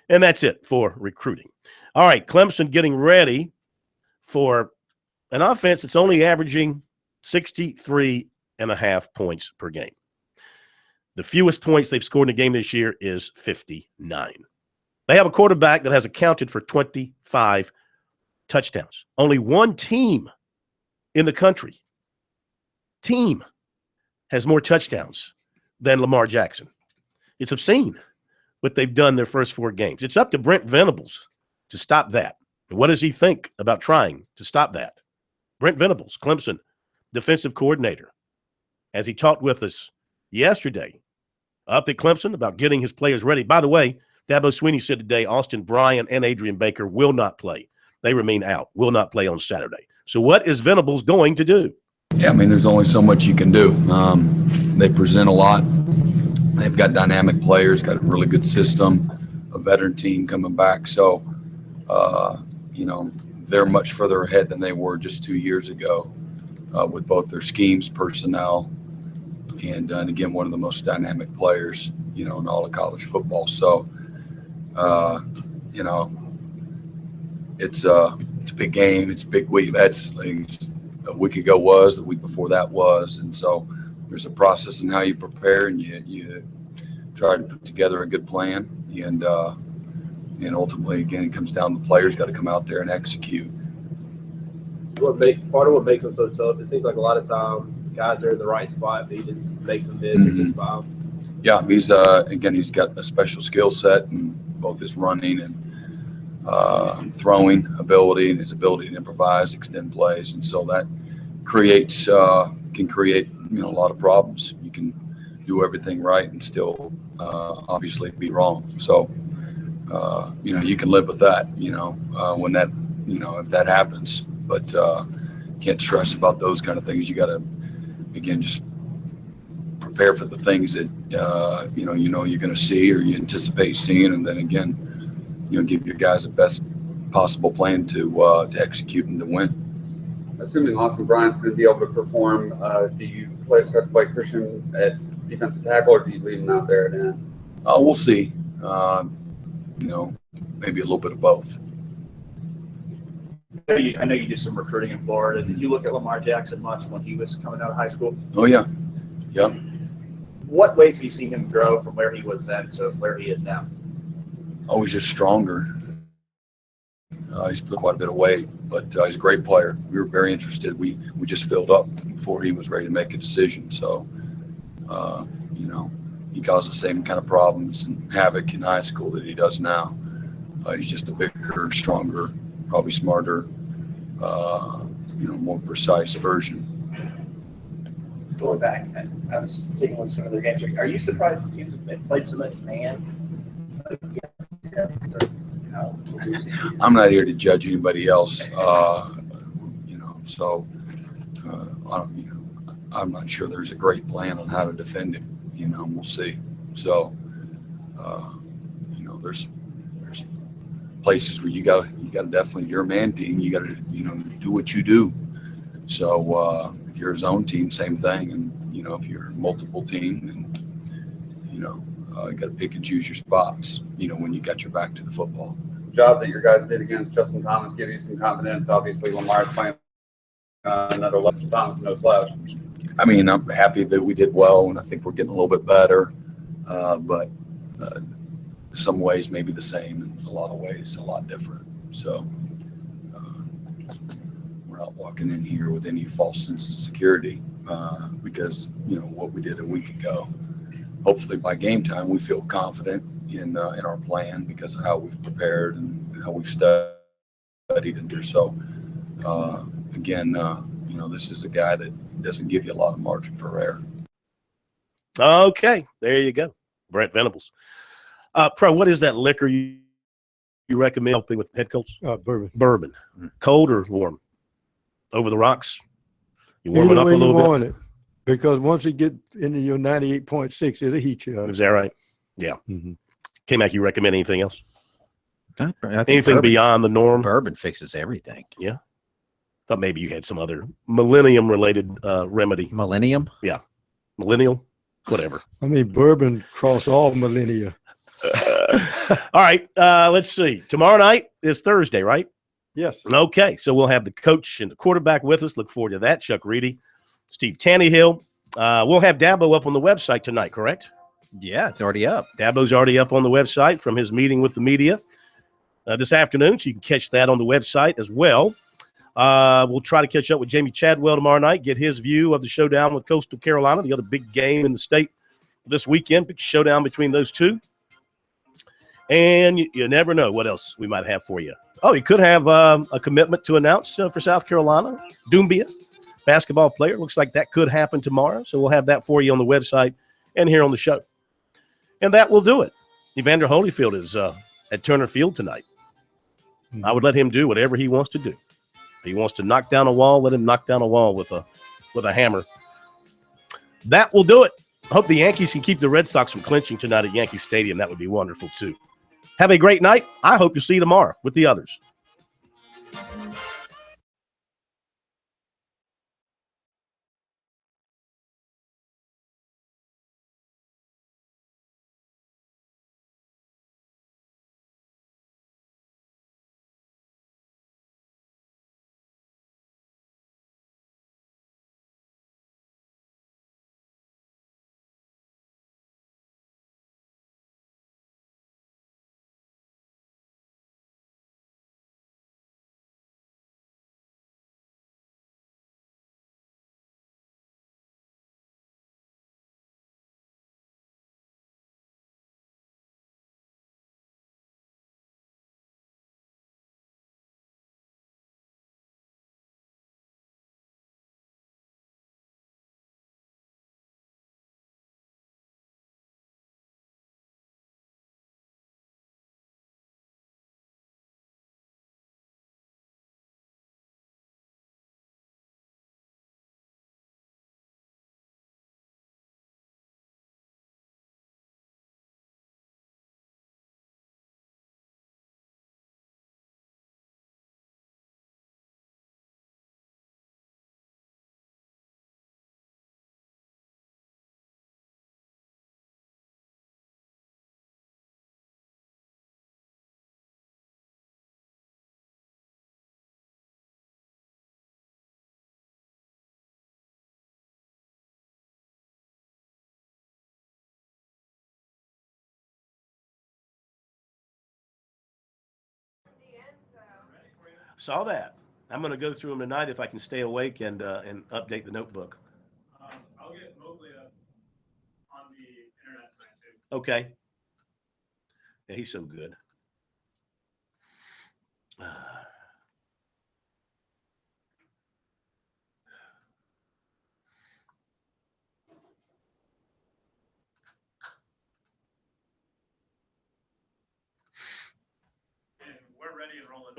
And that's it for recruiting. All right, Clemson getting ready for an offense that's only averaging 63.5 points per game. The fewest points they've scored in a game this year is 59. They have a quarterback that has accounted for 25 touchdowns. Only one team in the country has more touchdowns than Lamar Jackson. It's obscene what they've done their first 4 games. It's up to Brent Venables to stop that. And what does he think about trying to stop that? Brent Venables, Clemson defensive coordinator, as he talked with us yesterday up at Clemson about getting his players ready. By the way, Dabo Swinney said today Austin Bryant and Adrian Baker will not play. They remain out, will not play on Saturday. So what is Venables going to do? Yeah, I mean, there's only so much you can do. They present a lot. They've got dynamic players, got a really good system, a veteran team coming back. So, they're much further ahead than they were just 2 years ago with both their schemes, personnel, and again, one of the most dynamic players, in all of college football. So, it's a big game. It's a big week. That's a week ago was, the week before that was. And so there's a process in how you prepare, and you try to put together a good plan. And ultimately, again, it comes down to the players got to come out there and execute. Part of what makes them so tough, it seems like a lot of times guys are in the right spot, but he just makes them miss and gets by them. Yeah, he's got a special skill set in both his running and throwing ability and his ability to improvise, extend plays, and so that can create a lot of problems. You can do everything right and still obviously be wrong. So you can live with that. When that if that happens, but can't stress about those kind of things. You got to again just prepare for the things that you're going to see or you anticipate seeing, and then again, give your guys the best possible plan to execute and to win. Assuming Austin Bryant's going to be able to perform, do you start to play Christian at defensive tackle, or do you leave him out there at end? We'll see. Maybe a little bit of both. I know you did some recruiting in Florida. Did you look at Lamar Jackson much when he was coming out of high school? Oh yeah. What ways have you seen him grow from where he was then to where he is now? Oh, he's just stronger. He's put quite a bit of weight, but he's a great player. We were very interested. We just filled up before he was ready to make a decision. So, he caused the same kind of problems and havoc in high school that he does now. He's just a bigger, stronger, probably smarter, more precise version. Going back, I was taking a look at some of their games. Are you surprised the teams have played so much man against him? I'm not here to judge anybody else, so I'm not sure there's a great plan on how to defend him. We'll see. So, there's places where you got to definitely, you're a man team. You got to do what you do. So if you're a zone team, same thing. And if you're a multiple team, then you got to pick and choose your spots. When you got your back to the football. Job that your guys did against Justin Thomas give you some confidence. Obviously, Lamar's playing another level. Thomas, no slouch. I mean, I'm happy that we did well, and I think we're getting a little bit better. But some ways maybe the same, in a lot of ways a lot different. So we're not walking in here with any false sense of security because what we did a week ago. Hopefully by game time we feel confident in our plan because of how we've prepared and how we've studied and do so. Again, this is a guy that doesn't give you a lot of margin for error. Okay, there you go, Brent Venables. Pro, what is that liquor you recommend helping with head coach? Bourbon. Bourbon. Cold or warm? Over the rocks? You warm it up a little bit? Want it. Because once you get into your 98.6, it'll heat you up. Is that right? Yeah. Mm-hmm. K-Mac, you recommend anything else? I think Anything beyond the norm? Bourbon fixes everything. Yeah. Thought maybe you had some other millennium-related remedy. Millennium? Yeah. Millennial? Whatever. I mean, bourbon cross all millennia. All right. Let's see. Tomorrow night is Thursday, right? Yes. Okay. So we'll have the coach and the quarterback with us. Look forward to that. Chuck Reedy, Steve Tannehill. We'll have Dabo up on the website tonight, correct? Yeah, it's already up. Dabo's already up on the website from his meeting with the media this afternoon. So you can catch that on the website as well. We'll try to catch up with Jamie Chadwell tomorrow night, get his view of the showdown with Coastal Carolina, the other big game in the state this weekend, big showdown between those two. And you never know what else we might have for you. Oh, you could have a commitment to announce for South Carolina. Doumbia, basketball player. Looks like that could happen tomorrow. So we'll have that for you on the website and here on the show. And that will do it. Evander Holyfield is at Turner Field tonight. I would let him do whatever he wants to do. If he wants to knock down a wall, let him knock down a wall with a hammer. That will do it. I hope the Yankees can keep the Red Sox from clinching tonight at Yankee Stadium. That would be wonderful, too. Have a great night. I hope to see you tomorrow with the others. Saw that. I'm going to go through them tonight if I can stay awake and update the notebook. I'll get Mosley up on the internet tonight too. Okay. Yeah, he's so good. And we're ready and rolling.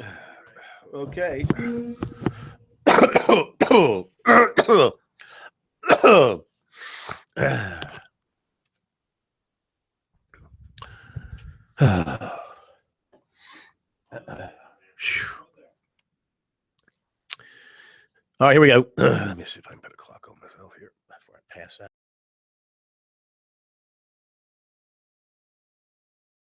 Okay. All right, here we go. Let me see if I can put a clock on myself here before I pass out.